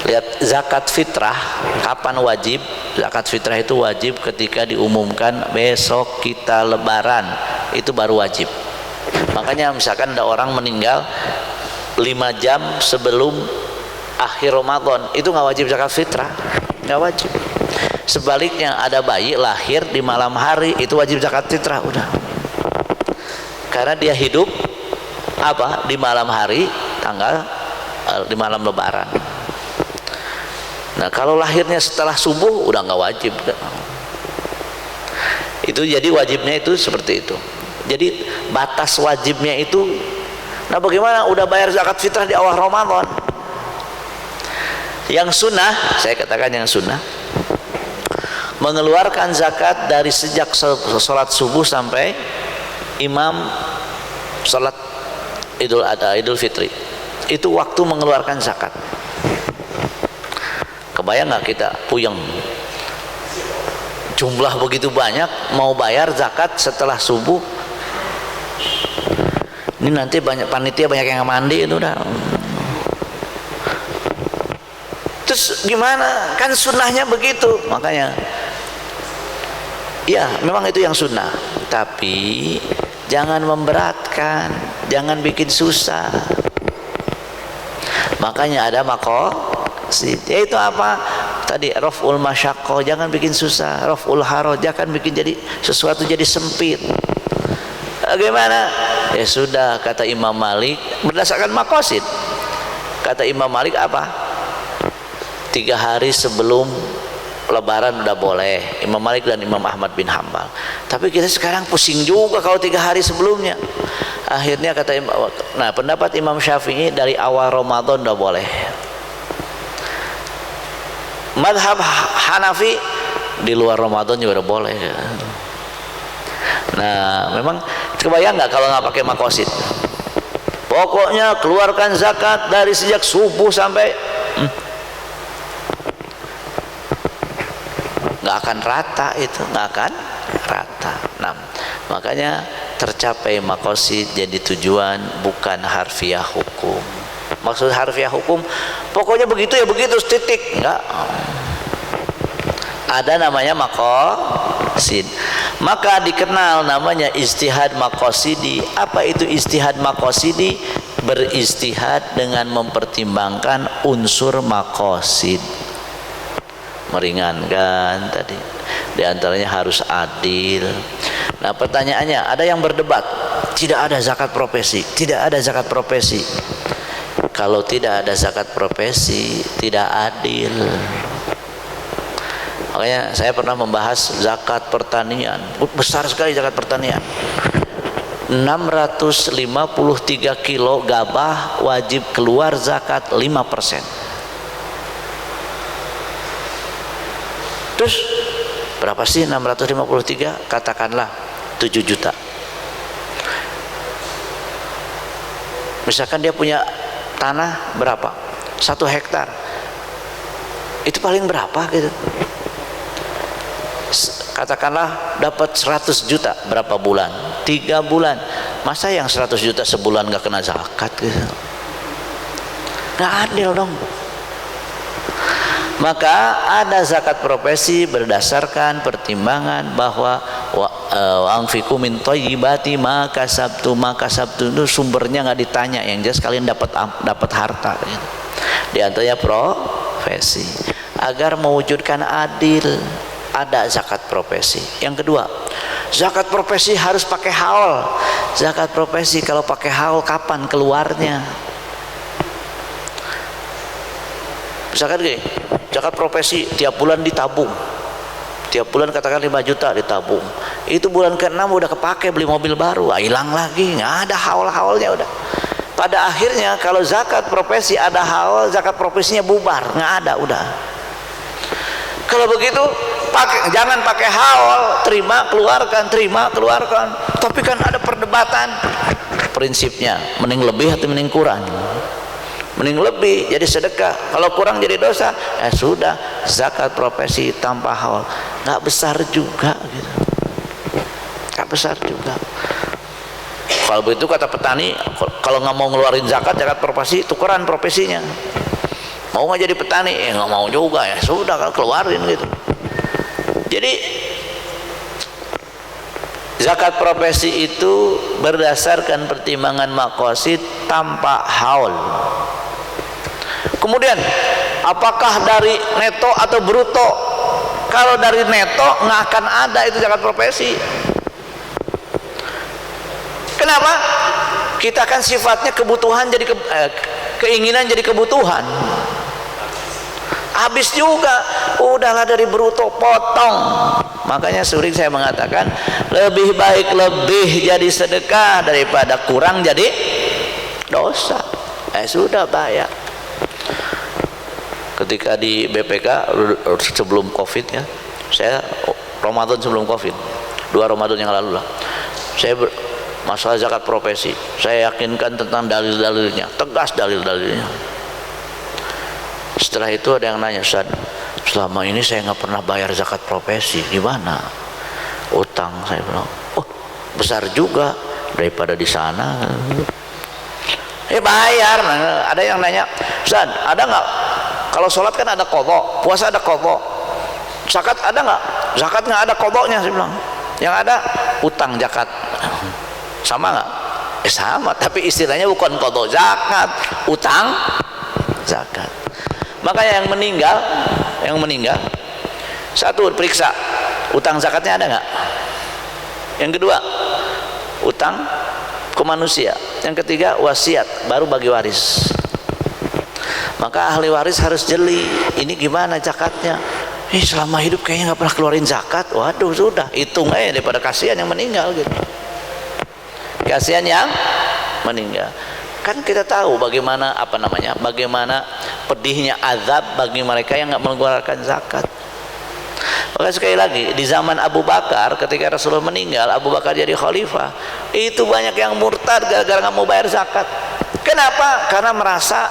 Lihat zakat fitrah, kapan wajib? Zakat fitrah itu wajib ketika diumumkan besok kita lebaran, itu baru wajib. Makanya misalkan ada orang meninggal 5 jam sebelum akhir Ramadan, itu nggak wajib zakat fitrah, nggak wajib. Sebaliknya ada bayi lahir di malam hari, itu wajib zakat fitrah udah. Karena dia hidup apa di malam hari, di malam lebaran. Nah kalau lahirnya setelah subuh udah nggak wajib. Itu jadi wajibnya itu seperti itu. Jadi batas wajibnya itu. Nah bagaimana udah bayar zakat fitrah di awal Ramadan? Yang sunnah, saya katakan yang sunnah, mengeluarkan zakat dari sejak sholat subuh sampai imam sholat Idul Fitri. Itu waktu mengeluarkan zakat. Kebayang nggak kita puyeng, jumlah begitu banyak mau bayar zakat setelah subuh. Ini nanti banyak panitia, banyak yang mandi itu udah. Terus gimana? Kan sunnahnya begitu. Makanya ya memang itu yang sunnah, tapi jangan memberatkan, jangan bikin susah. Makanya ada yaitu apa tadi, raf'ul masyaqqah, jangan bikin susah, raf'ul haraj, jangan bikin jadi sesuatu jadi sempit. Bagaimana? Ya sudah, kata Imam Malik berdasarkan maqasid. Kata Imam Malik apa? 3 hari sebelum lebaran udah boleh, Imam Malik dan Imam Ahmad bin Hambal. Tapi kita sekarang pusing juga kalau 3 hari sebelumnya. Akhirnya kata pendapat Imam Syafi'i dari awal Ramadan udah boleh. Madhab Hanafi di luar Ramadan juga udah boleh. Nah memang kebayang nggak kalau nggak pakai maqasid? Pokoknya keluarkan zakat dari sejak subuh sampai nggak akan rata, itu nggak akan rata. Nah makanya tercapai maqasid jadi tujuan, bukan harfiah hukum. Maksud harfiah hukum pokoknya begitu ya begitu, titik, enggak. Ada namanya maqasid, maka dikenal namanya ijtihad maqasidi. Apa itu ijtihad maqasidi? Beristihad dengan mempertimbangkan unsur maqasid, meringankan tadi, diantaranya harus adil. Nah pertanyaannya, ada yang berdebat, tidak ada zakat profesi, tidak ada zakat profesi. Kalau tidak ada zakat profesi, tidak adil. Makanya saya pernah membahas zakat pertanian, besar sekali zakat pertanian. 653 kilo gabah wajib keluar zakat 5%. Terus berapa sih 653? Katakanlah 7 juta. Misalkan dia punya tanah berapa? 1 hektar. Itu paling berapa gitu? Katakanlah dapat 100 juta berapa bulan? 3 bulan. Masa yang 100 juta sebulan gak kena zakat gitu? Gak adil dong. Maka ada zakat profesi berdasarkan pertimbangan bahwa anfiqu min thayyibati ma kasabtu itu sumbernya nggak ditanya, yang jelas kalian dapat harta gitu. Di antaranya profesi. Agar mewujudkan adil, ada zakat profesi. Yang kedua, zakat profesi harus pakai haul. Zakat profesi kalau pakai haul kapan keluarnya? Misalkan gini, zakat profesi tiap bulan ditabung, tiap bulan katakan 5 juta ditabung, itu bulan ke-6 udah kepake beli mobil baru, hilang lagi, nggak ada haul-haulnya udah. Pada akhirnya kalau zakat profesi ada haul, zakat profesinya bubar, nggak ada udah. Kalau begitu jangan pakai haul, terima keluarkan, terima keluarkan. Tapi kan ada perdebatan prinsipnya, mending lebih atau mending kurang? Mending lebih jadi sedekah, kalau kurang jadi dosa. Sudah, zakat profesi tanpa haul nggak besar juga gitu, nggak besar juga. Kalau begitu kata petani, kalau nggak mau ngeluarin zakat profesi, tukeran profesinya. mau nggak jadi petani? Nggak mau juga. Ya sudah, kalau keluarin gitu. Jadi zakat profesi itu berdasarkan pertimbangan maqasid tanpa haul. Kemudian apakah dari neto atau bruto? Kalau dari neto nggak akan ada itu zakat profesi. Kenapa? Kita kan sifatnya kebutuhan jadi keinginan jadi kebutuhan. Habis juga, udahlah dari bruto potong. Makanya sering saya mengatakan lebih baik lebih jadi sedekah daripada kurang jadi dosa. Sudah bayar. Ketika di BPK sebelum Covid ya, saya Ramadan sebelum Covid, 2 Ramadan yang lalu lah, saya masalah zakat profesi, saya yakinkan tentang dalil-dalilnya, tegas dalil-dalilnya. Setelah itu ada yang nanya, Ustaz, selama ini saya nggak pernah bayar zakat profesi, gimana? Utang, saya bilang, oh besar juga daripada di sana. Bayar. Nah, ada yang nanya, Ustaz, ada nggak? Kalau sholat kan ada qadha, puasa ada qadha, zakat ada nggak? Zakat nggak ada qadhanya, saya bilang. Yang ada utang zakat. Sama nggak? Sama, tapi istilahnya bukan qadha zakat, utang zakat. Makanya yang meninggal satu periksa utang zakatnya ada nggak. Yang kedua utang ke manusia. Yang ketiga wasiat, baru bagi waris. Maka ahli waris harus jeli, ini gimana zakatnya? Selama hidup kayaknya nggak pernah keluarin zakat. Waduh, sudah hitung aja daripada kasihan yang meninggal gitu. Kasihan yang meninggal. Kan kita tahu bagaimana bagaimana pedihnya azab bagi mereka yang nggak mengeluarkan zakat. Maka sekali lagi di zaman Abu Bakar, ketika Rasulullah meninggal, Abu Bakar jadi khalifah, itu banyak yang murtad gara-gara nggak mau bayar zakat. Kenapa? Karena merasa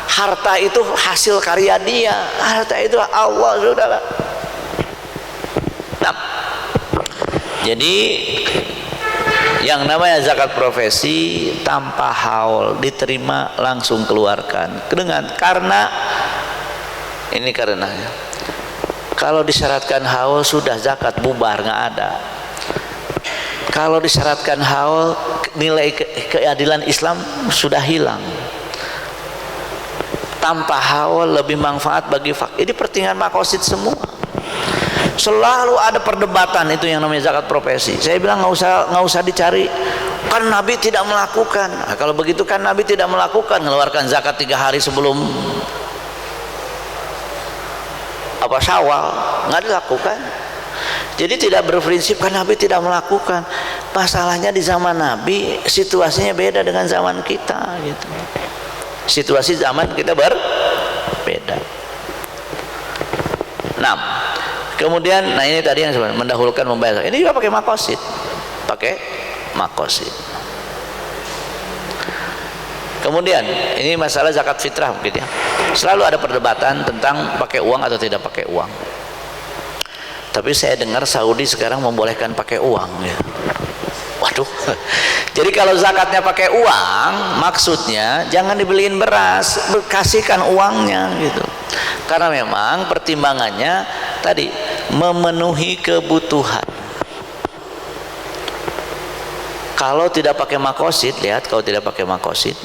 harta itu hasil karya dia, harta itu Allah, saudara. Nah, jadi yang namanya zakat profesi tanpa haul, diterima langsung keluarkan. Karena kalau disyaratkan haul sudah zakat bubar, nggak ada. Kalau disyaratkan haul, nilai keadilan Islam sudah hilang. Tanpa haul lebih manfaat bagi fakir. Ini pertimbangan maqasid semua. Selalu ada perdebatan itu yang namanya zakat profesi. Saya bilang nggak usah dicari. Kan Nabi tidak melakukan. Nah, kalau begitu kan Nabi tidak melakukan mengeluarkan zakat 3 hari sebelum Syawal, nggak dilakukan. Jadi tidak berprinsip kan Nabi tidak melakukan. Masalahnya di zaman Nabi situasinya beda dengan zaman kita gitu. Situasi zaman kita berbeda. Nah, kemudian ini tadi yang mendahulukan membayar. Ini juga pakai maqasid. Kemudian ini masalah zakat fitrah mungkin ya. Selalu ada perdebatan tentang pakai uang atau tidak pakai uang. Tapi saya dengar Saudi sekarang membolehkan pakai uang ya. Waduh. Jadi kalau zakatnya pakai uang, maksudnya jangan dibeliin beras, kasihkan uangnya gitu. Karena memang pertimbangannya tadi memenuhi kebutuhan. Kalau tidak pakai maqasid, lihat kalau tidak pakai maqasid,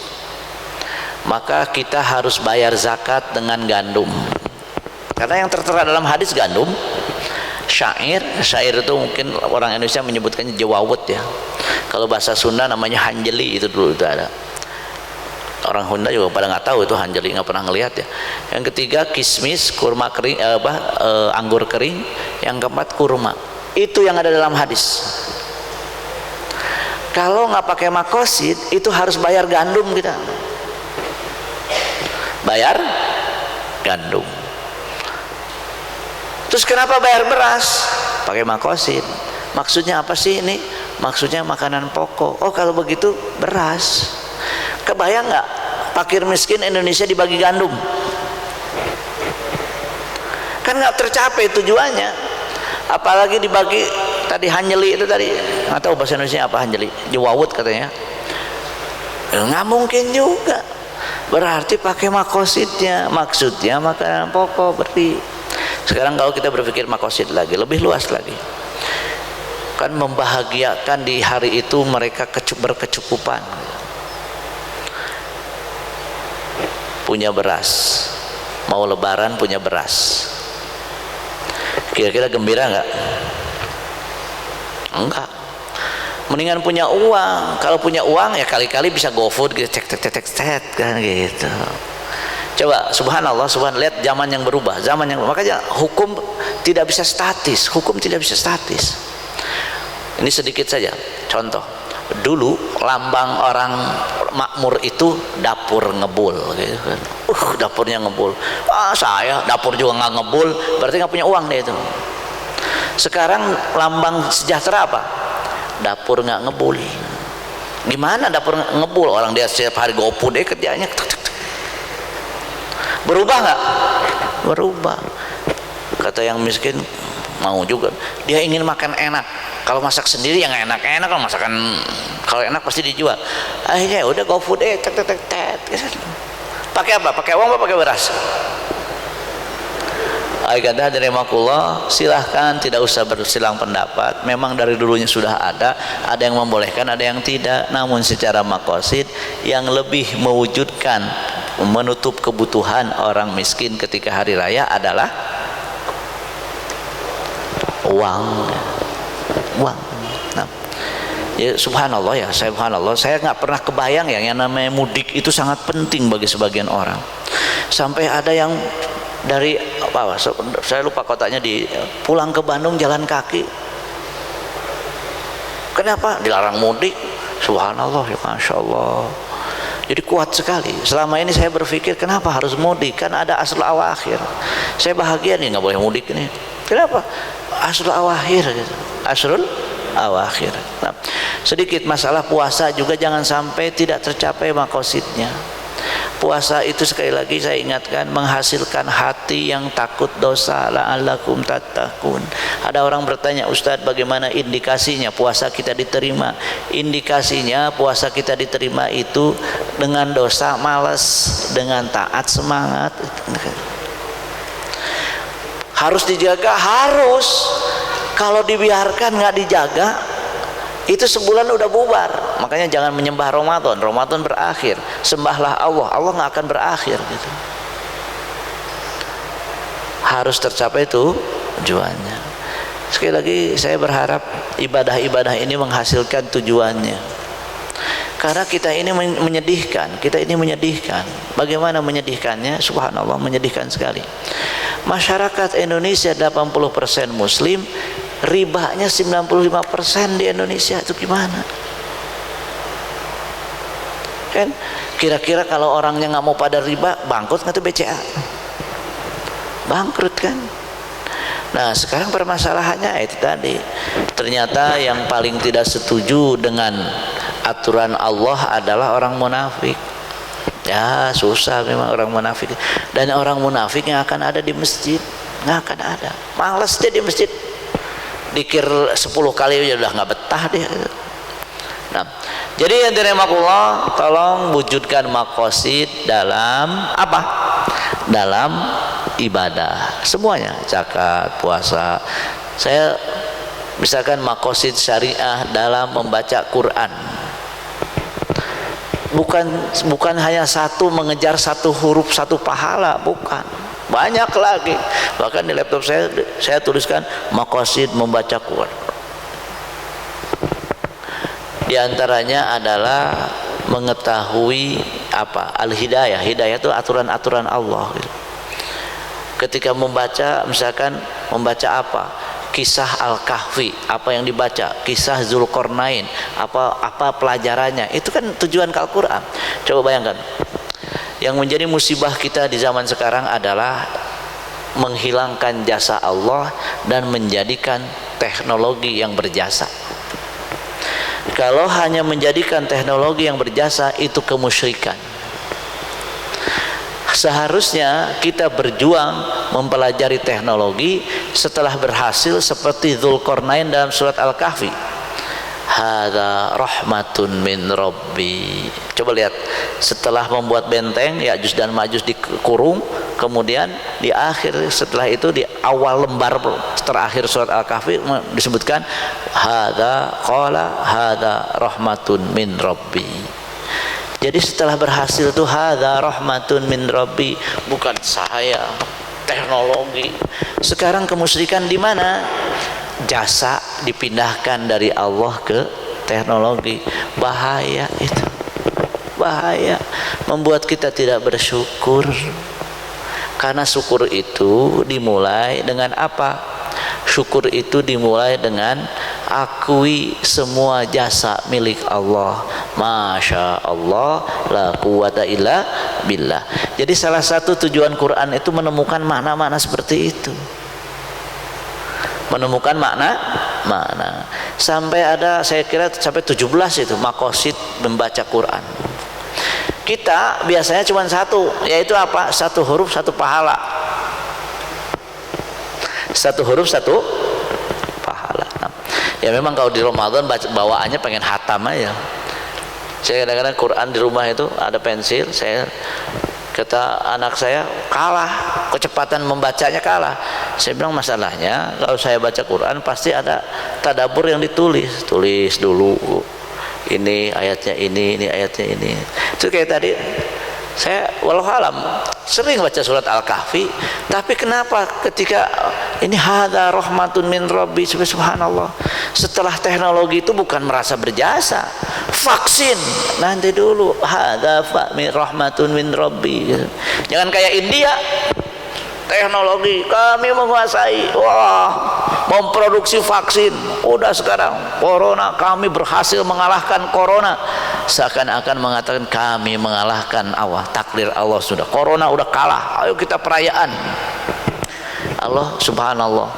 maka kita harus bayar zakat dengan gandum. Karena yang tertera dalam hadis gandum, syair itu mungkin orang Indonesia menyebutkannya jewawut ya. Kalau bahasa Sunda namanya hanjeli, itu dulu itu ada. Orang Sunda juga pada nggak tahu itu hanjeli, nggak pernah ngelihat ya. Yang ketiga kismis, kurma kering, anggur kering. Yang keempat kurma. Itu yang ada dalam hadis. Kalau nggak pakai maqasid, itu harus bayar gandum kita. Bayar gandum. Terus kenapa bayar beras? Pakai maqasid. Maksudnya apa sih ini? Maksudnya makanan pokok. Oh kalau begitu beras. Kebayang nggak? Fakir miskin Indonesia dibagi gandum. Kan nggak tercapai tujuannya. Apalagi dibagi tadi hanjeli itu tadi. Nggak tahu bahasa Indonesia apa hanjeli. Jewawut katanya. Nggak mungkin juga. berarti pakai makosidnya, maksudnya makanan pokok berarti. Sekarang kalau kita berpikir makosid lagi, lebih luas lagi, kan membahagiakan di hari itu mereka berkecukupan, punya beras, mau lebaran punya beras, kira-kira gembira nggak? Enggak. Mendingan punya uang. Kalau punya uang ya kali-kali bisa GoFood gitu, cek kan gitu. Coba subhanallah, lihat zaman yang berubah, makanya hukum tidak bisa statis, Ini sedikit saja contoh. Dulu lambang orang makmur itu dapur ngebul gitu kan. Dapurnya ngebul. Saya dapur juga nggak ngebul, berarti nggak punya uang deh itu. Sekarang lambang sejahtera apa? Dapur nggak ngebul. Gimana dapur ngebul? Orang dia setiap hari GoFood kerjanya. Berubah nggak? Berubah. Kata yang miskin mau juga, dia ingin makan enak. Kalau masak sendiri yang enak-enak, kalau masakan kalau enak pasti dijual. Akhirnya udah GoFood pakai apa? Pakai uang apa pakai beras? Kata hadirin silahkan, tidak usah bersilang pendapat. Memang dari dulunya sudah ada yang membolehkan, ada yang tidak. Namun secara makosid yang lebih mewujudkan menutup kebutuhan orang miskin ketika hari raya adalah uang. Nah, ya subhanallah ya, saya nggak pernah kebayang yang namanya mudik itu sangat penting bagi sebagian orang. Sampai ada yang dari saya lupa kotanya, pulang ke Bandung jalan kaki. Kenapa? Dilarang mudik. Subhanallah ya, masya Allah. Jadi kuat sekali. Selama ini saya berpikir kenapa harus mudik? Kan ada asrul awakhir. Saya bahagia nih nggak boleh mudik nih. Kenapa? Asrul awakhir gitu. Asrul awakhir. Nah, sedikit masalah puasa juga jangan sampai tidak tercapai makosidnya. Puasa itu sekali lagi saya ingatkan menghasilkan hati yang takut dosa, la'allakum tattaqun. Ada orang bertanya, Ustadz bagaimana indikasinya puasa kita diterima? Indikasinya puasa kita diterima itu dengan dosa malas, dengan taat semangat. Harus dijaga, harus. Kalau dibiarkan nggak dijaga, itu sebulan udah bubar. Makanya jangan menyembah Ramadan berakhir. Sembahlah Allah nggak akan berakhir gitu. Harus tercapai itu tujuannya. Sekali lagi saya berharap ibadah-ibadah ini menghasilkan tujuannya. Karena kita ini menyedihkan. Bagaimana menyedihkannya? Subhanallah, menyedihkan sekali. Masyarakat Indonesia 80% Muslim, ribanya 95% di Indonesia. Itu gimana? Kan kira-kira kalau orangnya nggak mau pada riba, bangkrut nggak tuh BCA? Bangkrut kan? Nah sekarang permasalahannya itu tadi, ternyata yang paling tidak setuju dengan aturan Allah adalah orang munafik. Ya susah memang orang munafik. Dan orang munafik yang akan ada di masjid nggak akan ada. Males dia di masjid. Dikir 10 kali aja udah nggak betah dia. Nah, jadi yang dirahmatullah, tolong wujudkan makosid dalam apa? Dalam ibadah semuanya, zakat, puasa. Saya misalkan makosid syariah dalam membaca Quran. Bukan hanya satu, mengejar satu huruf satu pahala, bukan. Banyak lagi. Bahkan di laptop saya tuliskan makosid membaca Quran. Di antaranya adalah mengetahui apa? Al-hidayah. Hidayah itu aturan-aturan Allah gitu. Ketika membaca, misalkan membaca apa? Kisah Al-Kahfi, apa yang dibaca? Kisah Zulkarnain, apa pelajarannya? Itu kan tujuan Al-Qur'an. Coba bayangkan. Yang menjadi musibah kita di zaman sekarang adalah menghilangkan jasa Allah dan menjadikan teknologi yang berjasa. Kalau hanya menjadikan teknologi yang berjasa, itu kemusyrikan. Seharusnya kita berjuang mempelajari teknologi setelah berhasil seperti Zulkarnain dalam surat Al-Kahfi. hadza rahmatun min rabbi. Coba lihat, setelah membuat benteng Ya'juj dan Ma'juj dikurung, kemudian di akhir setelah itu di awal lembar terakhir surat Al-Kahfi disebutkan hadza rahmatun min rabbi. Jadi setelah berhasil tuh hadza rahmatun min rabbi, bukan saya, teknologi. Sekarang kemusyrikan di mana? Jasa dipindahkan dari Allah ke teknologi. Bahaya itu. Bahaya, membuat kita tidak bersyukur. Karena syukur itu dimulai dengan apa? Syukur itu dimulai dengan akui semua jasa milik Allah. Masya Allah, la quwata illa billah. Jadi salah satu tujuan Quran itu menemukan makna-makna seperti itu, menemukan makna. Sampai ada, saya kira sampai 17 itu makosid membaca Quran. Kita biasanya cuma satu, yaitu apa? Satu huruf satu pahala. Satu huruf satu pahala. Ya memang kalau di Ramadan bawaannya pengen hatam aja. Saya kadang-kadang Quran di rumah itu ada pensil, saya kata anak saya kalah, kecepatan membacanya kalah. Saya bilang masalahnya kalau saya baca Quran pasti ada tadabbur yang ditulis dulu. Ini ayatnya ini ayatnya ini. Itu kayak tadi saya walau alam sering baca surat Al-Kahfi, tapi kenapa ketika ini hadza rahmatun min rabbi, subhanallah, setelah teknologi itu bukan merasa berjasa, vaksin nanti dulu hadza rahmatun min rabbi. Jangan kayak India, teknologi kami menguasai, wah memproduksi vaksin, udah sekarang corona kami berhasil mengalahkan corona, seakan-akan mengatakan kami mengalahkan Allah, takdir Allah sudah, corona udah kalah, ayo kita perayaan. Allah subhanallah,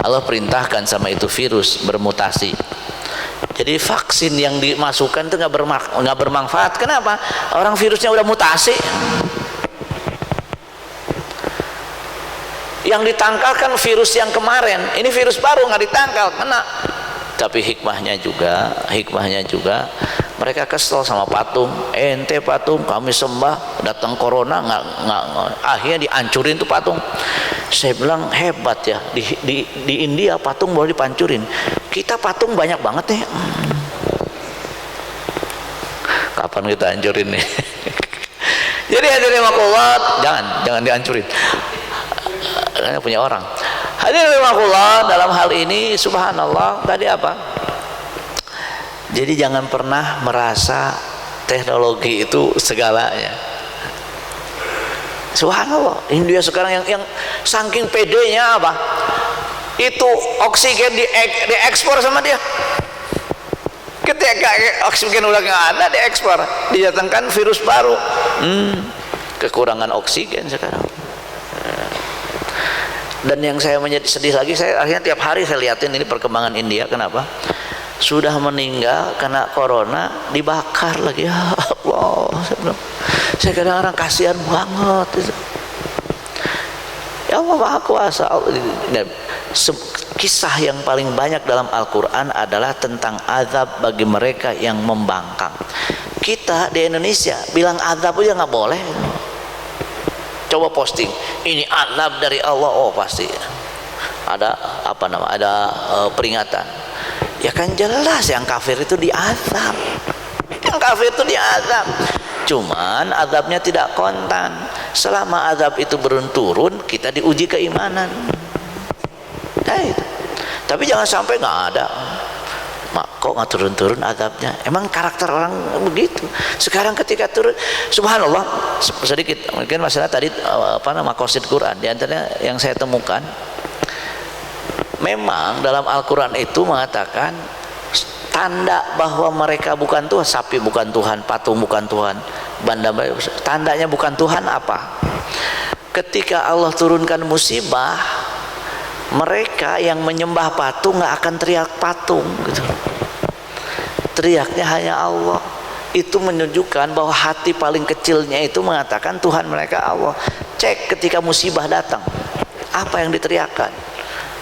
Allah perintahkan sama itu virus bermutasi. Jadi vaksin yang dimasukkan itu nggak bermanfaat. Kenapa? Orang virusnya udah mutasi. Yang ditangkal kan virus yang kemarin, ini virus baru nggak ditangkal, kena. Tapi hikmahnya juga mereka kesel sama patung. Ente patung kami sembah, datang corona nggak akhirnya dihancurin tuh patung. Saya bilang hebat ya, di India patung boleh dipancurin, kita patung banyak banget nih. Kapan kita hancurin nih? Jadi hadirin makulat, jangan dihancurin. Karena punya orang. Hadirin rahimakumullah, dalam hal ini subhanallah tadi apa? Jadi jangan pernah merasa teknologi itu segalanya. Subhanallah, India sekarang yang saking pedenya apa? Itu oksigen diekspor sama dia. Ketika oksigen udah nggak ada, diekspor, didatangkan virus baru. Kekurangan oksigen sekarang. Dan yang saya menjadi sedih lagi, saya akhirnya tiap hari saya lihatin ini perkembangan India. Kenapa? Sudah meninggal kena corona dibakar lagi, ya Allah. Saya kadang-kadang kasihan banget. Ya Allah Maha Kuasa. Kisah yang paling banyak dalam Al-Quran adalah tentang azab bagi mereka yang membangkang. Kita di Indonesia bilang azab aja nggak boleh. Coba posting ini azab dari Allah, oh pasti ada peringatan. Ya kan jelas yang kafir itu diazab, cuman azabnya tidak kontan. Selama azab itu turun, kita diuji keimanan. Tapi jangan sampai nggak ada. Kok nggak turun-turun azabnya? Emang karakter orang begitu. Sekarang ketika turun, subhanallah, sedikit mungkin masalah tadi makosid Quran. Di antaranya yang saya temukan, memang dalam Al-Quran itu mengatakan tanda bahwa mereka bukan Tuhan, sapi bukan Tuhan, patung bukan Tuhan, tandanya bukan Tuhan apa? Ketika Allah turunkan musibah, mereka yang menyembah patung nggak akan teriak patung gitu. Teriaknya hanya Allah. Itu menunjukkan bahwa hati paling kecilnya itu mengatakan Tuhan mereka Allah. Cek ketika musibah datang, apa yang diteriakkan?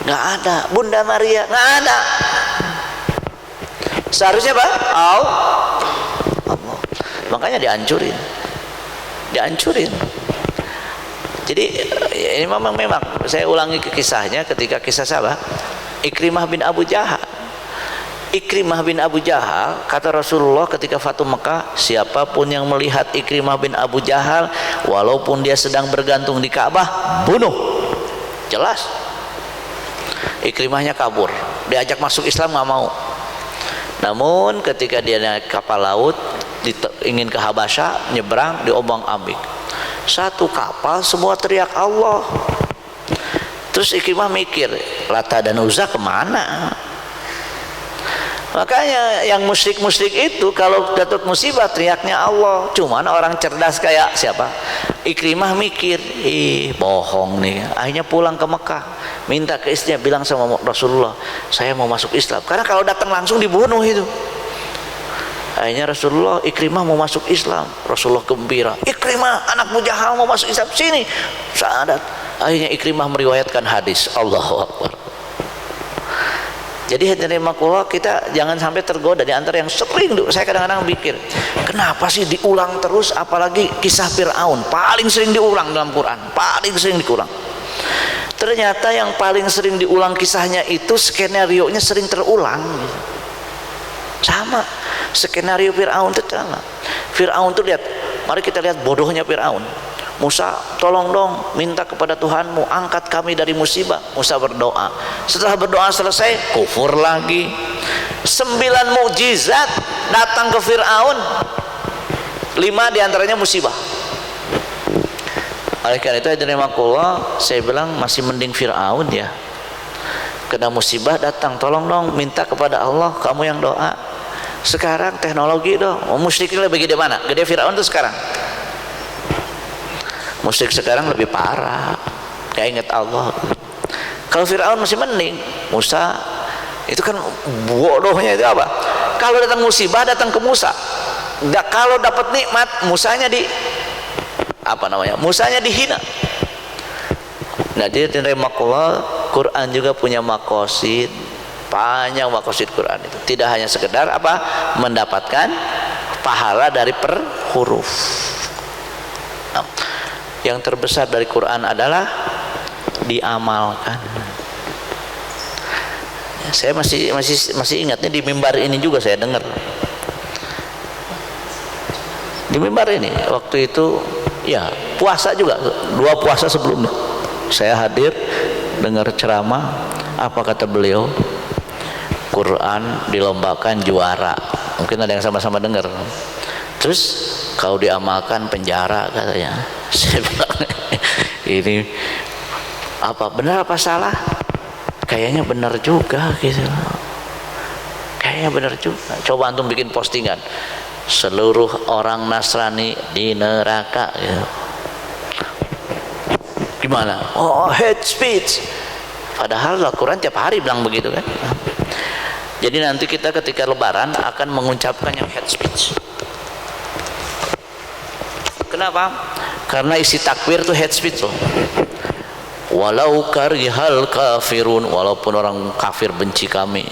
Nggak ada. Bunda Maria nggak ada. Seharusnya apa? Allah. Makanya dihancurin. Jadi ini memang saya ulangi kisahnya ketika kisah siapa? Ikrimah bin Abu Jahal. Ikrimah bin Abu Jahal, kata Rasulullah ketika Fatu Mekah, siapapun yang melihat Ikrimah bin Abu Jahal walaupun dia sedang bergantung di Ka'bah, bunuh. Jelas. Ikrimahnya kabur, diajak masuk Islam nggak mau. Namun ketika dia naik kapal laut ingin ke Habasyah, nyebrang, diombang-ambing. Satu kapal semua teriak Allah. Terus Ikrimah mikir, Lata dan Uzza kemana? Makanya yang musyrik-musyrik itu kalau dapat musibah teriaknya Allah. Cuman orang cerdas kayak siapa? Ikrimah mikir, bohong nih. Akhirnya pulang ke Mekah, minta ke istrinya, bilang sama Rasulullah, saya mau masuk Islam. Karena kalau datang langsung dibunuh itu. Akhirnya Rasulullah, Ikrimah mau masuk Islam. Rasulullah gembira, Ikrimah anakmu Jahal mau masuk Islam, sini syahadat. Akhirnya Ikrimah meriwayatkan hadis. Allahu Akbar. Jadi hadirin makullah, kita jangan sampai tergoda. Di antara yang sering saya kadang-kadang pikir, kenapa sih diulang terus, apalagi kisah Fir'aun paling sering diulang dalam Quran, paling sering diulang. Ternyata yang paling sering diulang kisahnya itu skenario-nya sering terulang. Sama skenario Fir'aun itu sama. Fir'aun itu lihat, mari kita lihat bodohnya Fir'aun. Musa, tolong dong, minta kepada Tuhanmu, angkat kami dari musibah. Musa berdoa. Setelah berdoa selesai, kufur lagi. 9 mukjizat datang ke Fir'aun, 5 diantaranya musibah. Oleh karena itu hadirin makullah, saya bilang masih mending Fir'aun ya. Kena musibah datang, tolong dong, minta kepada Allah, kamu yang doa. Sekarang teknologi dong, musyrikin lebih gede mana? Gede Fir'aun tuh sekarang. Musyrik sekarang lebih parah, kayak ingat Allah. Kalau Fir'aun masih mending, Musa itu kan bodohnya itu apa? Kalau datang musibah datang ke Musa. Kalau dapat nikmat, Musanya Musanya dihina. Nah, dia terimakullah, Quran juga punya makosid, panjang makosid Quran itu. Tidak hanya sekedar apa? Mendapatkan pahala dari per huruf. Nah, yang terbesar dari Quran adalah diamalkan. Saya masih ingatnya di mimbar ini juga saya dengar. Di mimbar ini waktu itu ya puasa juga, 2 puasa sebelumnya saya hadir dengar ceramah. Apa kata beliau? Quran dilombakan juara. Mungkin ada yang sama-sama dengar. Terus kalau diamalkan penjara katanya. Saya bilang, ini apa benar apa salah? Kayaknya benar juga gitu. Kayaknya benar juga. Coba antum bikin postingan, seluruh orang Nasrani di neraka gitu. Gimana? Oh, hate speech. Padahal Al-Quran tiap hari bilang begitu kan. Jadi nanti kita ketika lebaran akan mengucapkan yang hate speech. Kenapa? Karena isi takbir itu hate speech loh. Walau karihal kafirun, walaupun orang kafir benci kami.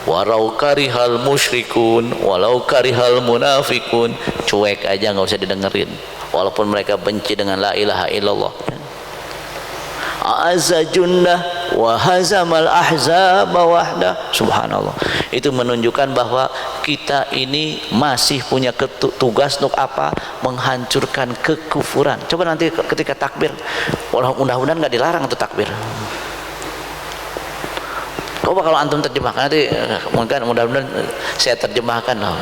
Walau karihal musyrikun, walau karihal munafikun, cuek aja, nggak usah didengerin. Walaupun mereka benci dengan la ilaha illallah. A'azza jundah wa hazamal ahzaba wahda. Subhanallah. Itu menunjukkan bahwa kita ini masih punya tugas untuk apa? Menghancurkan kekufuran. Coba nanti ketika takbir, mudah-mudahan nggak dilarang untuk takbir. Coba kalau antum terjemahkan nanti, mudah-mudahan saya terjemahkan loh.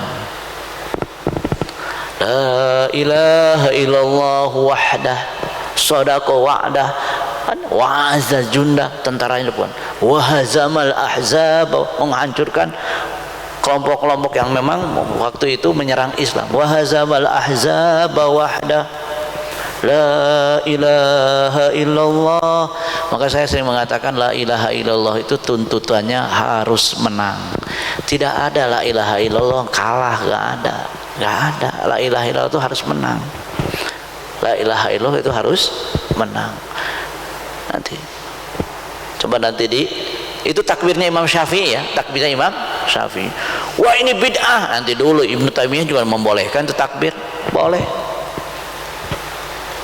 La ilaha illallah wahdah, sadaqa wa'dah, wa'azza junda, tentaranya depan, wahazamal ahzab, menghancurkan kelompok-kelompok yang memang waktu itu menyerang Islam. Wahazamal ahzab wahdah, la ilaha illallah. Maka saya sering mengatakan la ilaha illallah itu tuntutannya harus menang. Tidak ada la ilaha illallah kalah, nggak ada. La ilaha illallah itu harus menang. La ilaha illallah itu harus menang. Nanti coba nanti itu takbirnya Imam Syafi'i ya, takbirnya Imam Syafi'i. Wah ini bid'ah, nanti dulu Ibnu Taimiyah juga membolehkan itu takbir, boleh.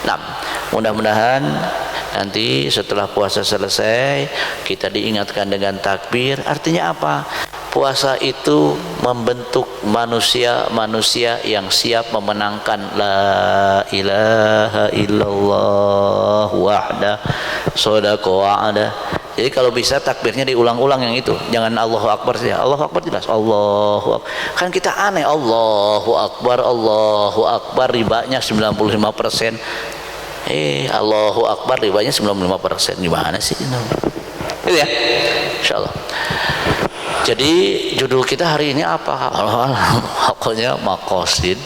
Nah, mudah-mudahan nanti setelah puasa selesai kita diingatkan dengan takbir. Artinya apa? Puasa itu membentuk manusia yang siap memenangkan la ilaha illallah wahdah sadaqa wa'ada. Jadi kalau bisa takbirnya diulang-ulang yang itu, jangan Allahu Akbar saja. Allahu Akbar jelas, Allahu Akbar. Kan kita aneh, Allahu Akbar ribanya 95%. Allahu Akbar ribanya 95%. Gimana sih? Gitu ya. Insyaallah. Jadi judul kita hari ini apa? Pokoknya maqasid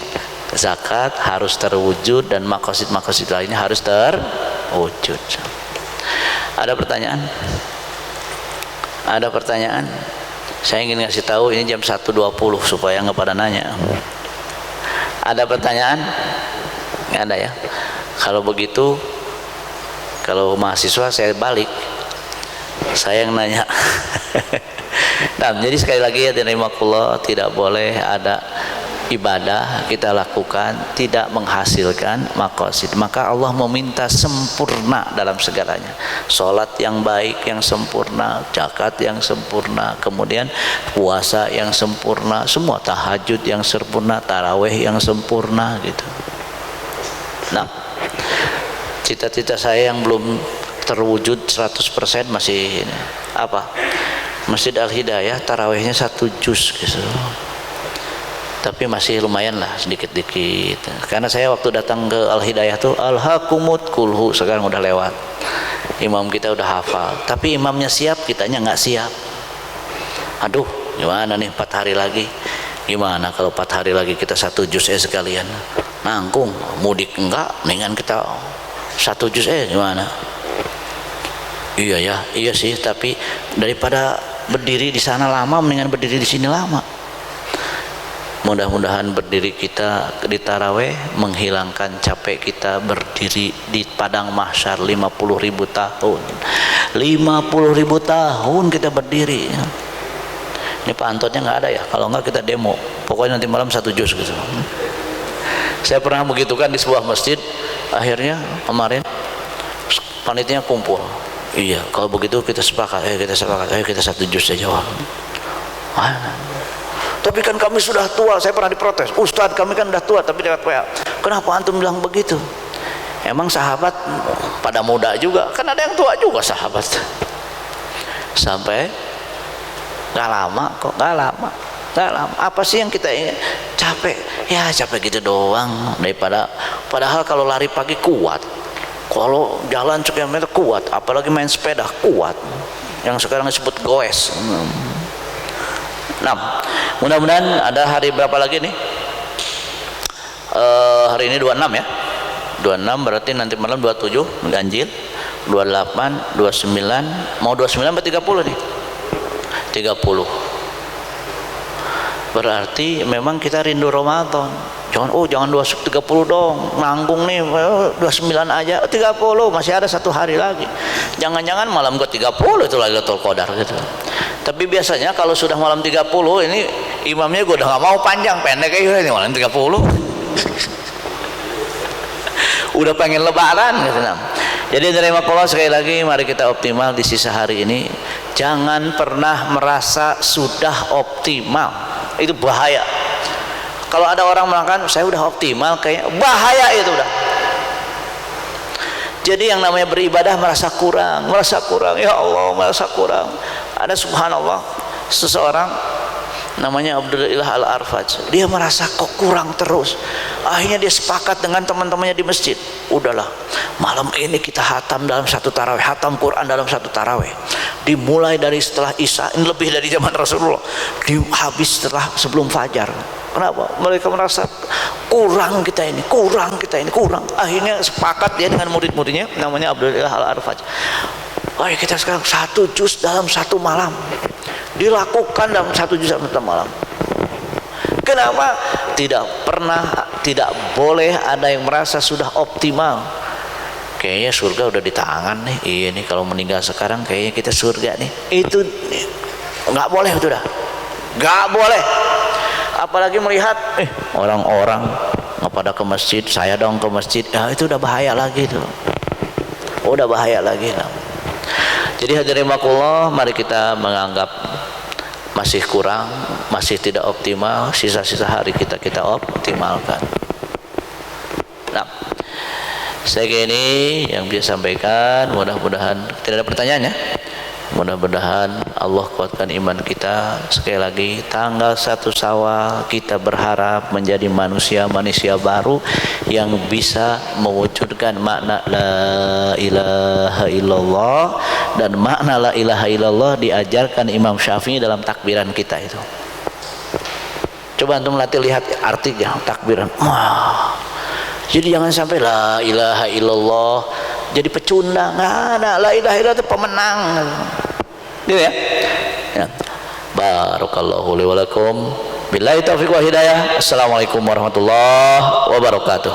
zakat harus terwujud dan maqasid lainnya harus terwujud. Ada pertanyaan? Ada pertanyaan? Saya ingin ngasih tahu ini jam 1.20 supaya nggak pada nanya. Ada pertanyaan? Nggak ada ya? Kalau begitu, kalau mahasiswa saya balik, saya yang nanya. Nah, jadi sekali lagi ya, rahimakumullah, tidak boleh ada ibadah kita lakukan tidak menghasilkan maqasid. Maka Allah meminta sempurna dalam segalanya. Salat yang baik yang sempurna, zakat yang sempurna, kemudian puasa yang sempurna, semua tahajud yang sempurna, tarawih yang sempurna gitu. Nah, cita-cita saya yang belum terwujud 100% masih apa? Masjid Al-Hidayah tarawihnya 1 juz gitu. Tapi masih lumayan lah, sedikit-dikit. Karena saya waktu datang ke Al-Hidayah tuh Al-Hakumut Kulhu, sekarang udah lewat. Imam kita udah hafal, tapi imamnya siap, kitanya nggak siap. Aduh, gimana nih 4 hari lagi? Gimana kalau 4 hari lagi kita 1 juz sekalian? Nanggung, mudik enggak, mendingan kita 1 juz gimana? Iya ya, iya sih, tapi daripada berdiri di sana lama, mendingan berdiri di sini lama. Mudah-mudahan berdiri kita di taraweh menghilangkan capek kita berdiri di padang mahsyar 50.000 tahun. 50.000 tahun kita berdiri. Ini Pak Antotnya nggak ada ya? Kalau nggak kita demo. Pokoknya nanti malam 1 juz gitu. Saya pernah begitu kan di sebuah masjid. Akhirnya kemarin panitianya kumpul. Iya, kalau begitu kita sepakat. Kita sepakat. Ayo kita 1 juz saja. Tapi kan kami sudah tua. Saya pernah diprotes, Ustadz kami kan udah tua. Tapi lewat WA, kenapa antum bilang begitu? Emang sahabat pada muda juga, kan ada yang tua juga sahabat. Sampai gak lama kok, gak lama. Apa sih yang kita ingin? Capek, ya capek gitu doang. Padahal kalau lari pagi kuat, kalau jalan sekian meter kuat, apalagi main sepeda kuat. Yang sekarang disebut goes. Nah, mudah-mudahan ada hari berapa lagi nih? Hari ini 26 ya. 26 berarti nanti malam 27 ganjil. 28, 29, mau 29 atau 30 nih? 30. Berarti memang kita rindu Ramadan. Jangan 30 dong, nanggung nih 29 aja, 30 masih ada 1 hari lagi. Jangan-jangan malam ke 30 itu Lailatul Qadar gitu. Tapi biasanya kalau sudah malam 30 ini imamnya gue udah gak mau panjang, pendek aja ini malam 30. Udah pengen lebaran gitu. Jadi dari makolah sekali lagi mari kita optimal di sisa hari ini. Jangan pernah merasa sudah optimal. Itu bahaya. Kalau ada orang mengatakan saya udah optimal, kayak bahaya itu udah. Jadi yang namanya beribadah merasa kurang, ya Allah merasa kurang. Ada subhanallah seseorang namanya Abdullah Al-Arfaj, dia merasa kok kurang terus. Akhirnya dia sepakat dengan teman-temannya di masjid, udahlah malam ini kita hatam dalam 1 tarawih, hatam Quran dalam 1 tarawih. Dimulai dari setelah Isya, ini lebih dari zaman Rasulullah, habis sebelum fajar. Kenapa? Mereka merasa kurang kita ini. Akhirnya sepakat dia dengan murid-muridnya namanya Abdullah Al-Arfaj. Wah, kita sekarang 1 juz dalam 1 malam. Dilakukan dalam 1 juz dalam 1 malam. Kenapa? Tidak boleh ada yang merasa sudah optimal. Kayaknya surga udah di tangan nih. Iya nih, kalau meninggal sekarang kayaknya kita surga nih. Itu nggak boleh itu dah. Nggak boleh. Apalagi melihat orang-orang pada ke masjid, saya dong ke masjid, ya itu udah bahaya lagi tuh. Udah bahaya lagi lah. Jadi hadirin rahimakumullah, mari kita menganggap masih kurang, masih tidak optimal, sisa-sisa hari kita optimalkan. Nah, saya ini yang bisa sampaikan, mudah-mudahan tidak ada pertanyaan ya. Mudah-mudahan Allah kuatkan iman kita. Sekali lagi, tanggal 1 Syawal kita berharap menjadi manusia baru yang bisa mewujudkan makna la ilaha illallah, dan makna la ilaha illallah diajarkan Imam Syafi'i dalam takbiran kita itu. Coba antum lihat artinya takbiran. Wah. Jadi jangan sampai la ilaha illallah jadi pecundang. Nah, la ilaha illallah itu pemenang. Gitu ya. Ya. Barakallahu li wa lakum. Billahi taufiq wa hidayah. Assalamualaikum warahmatullahi wabarakatuh.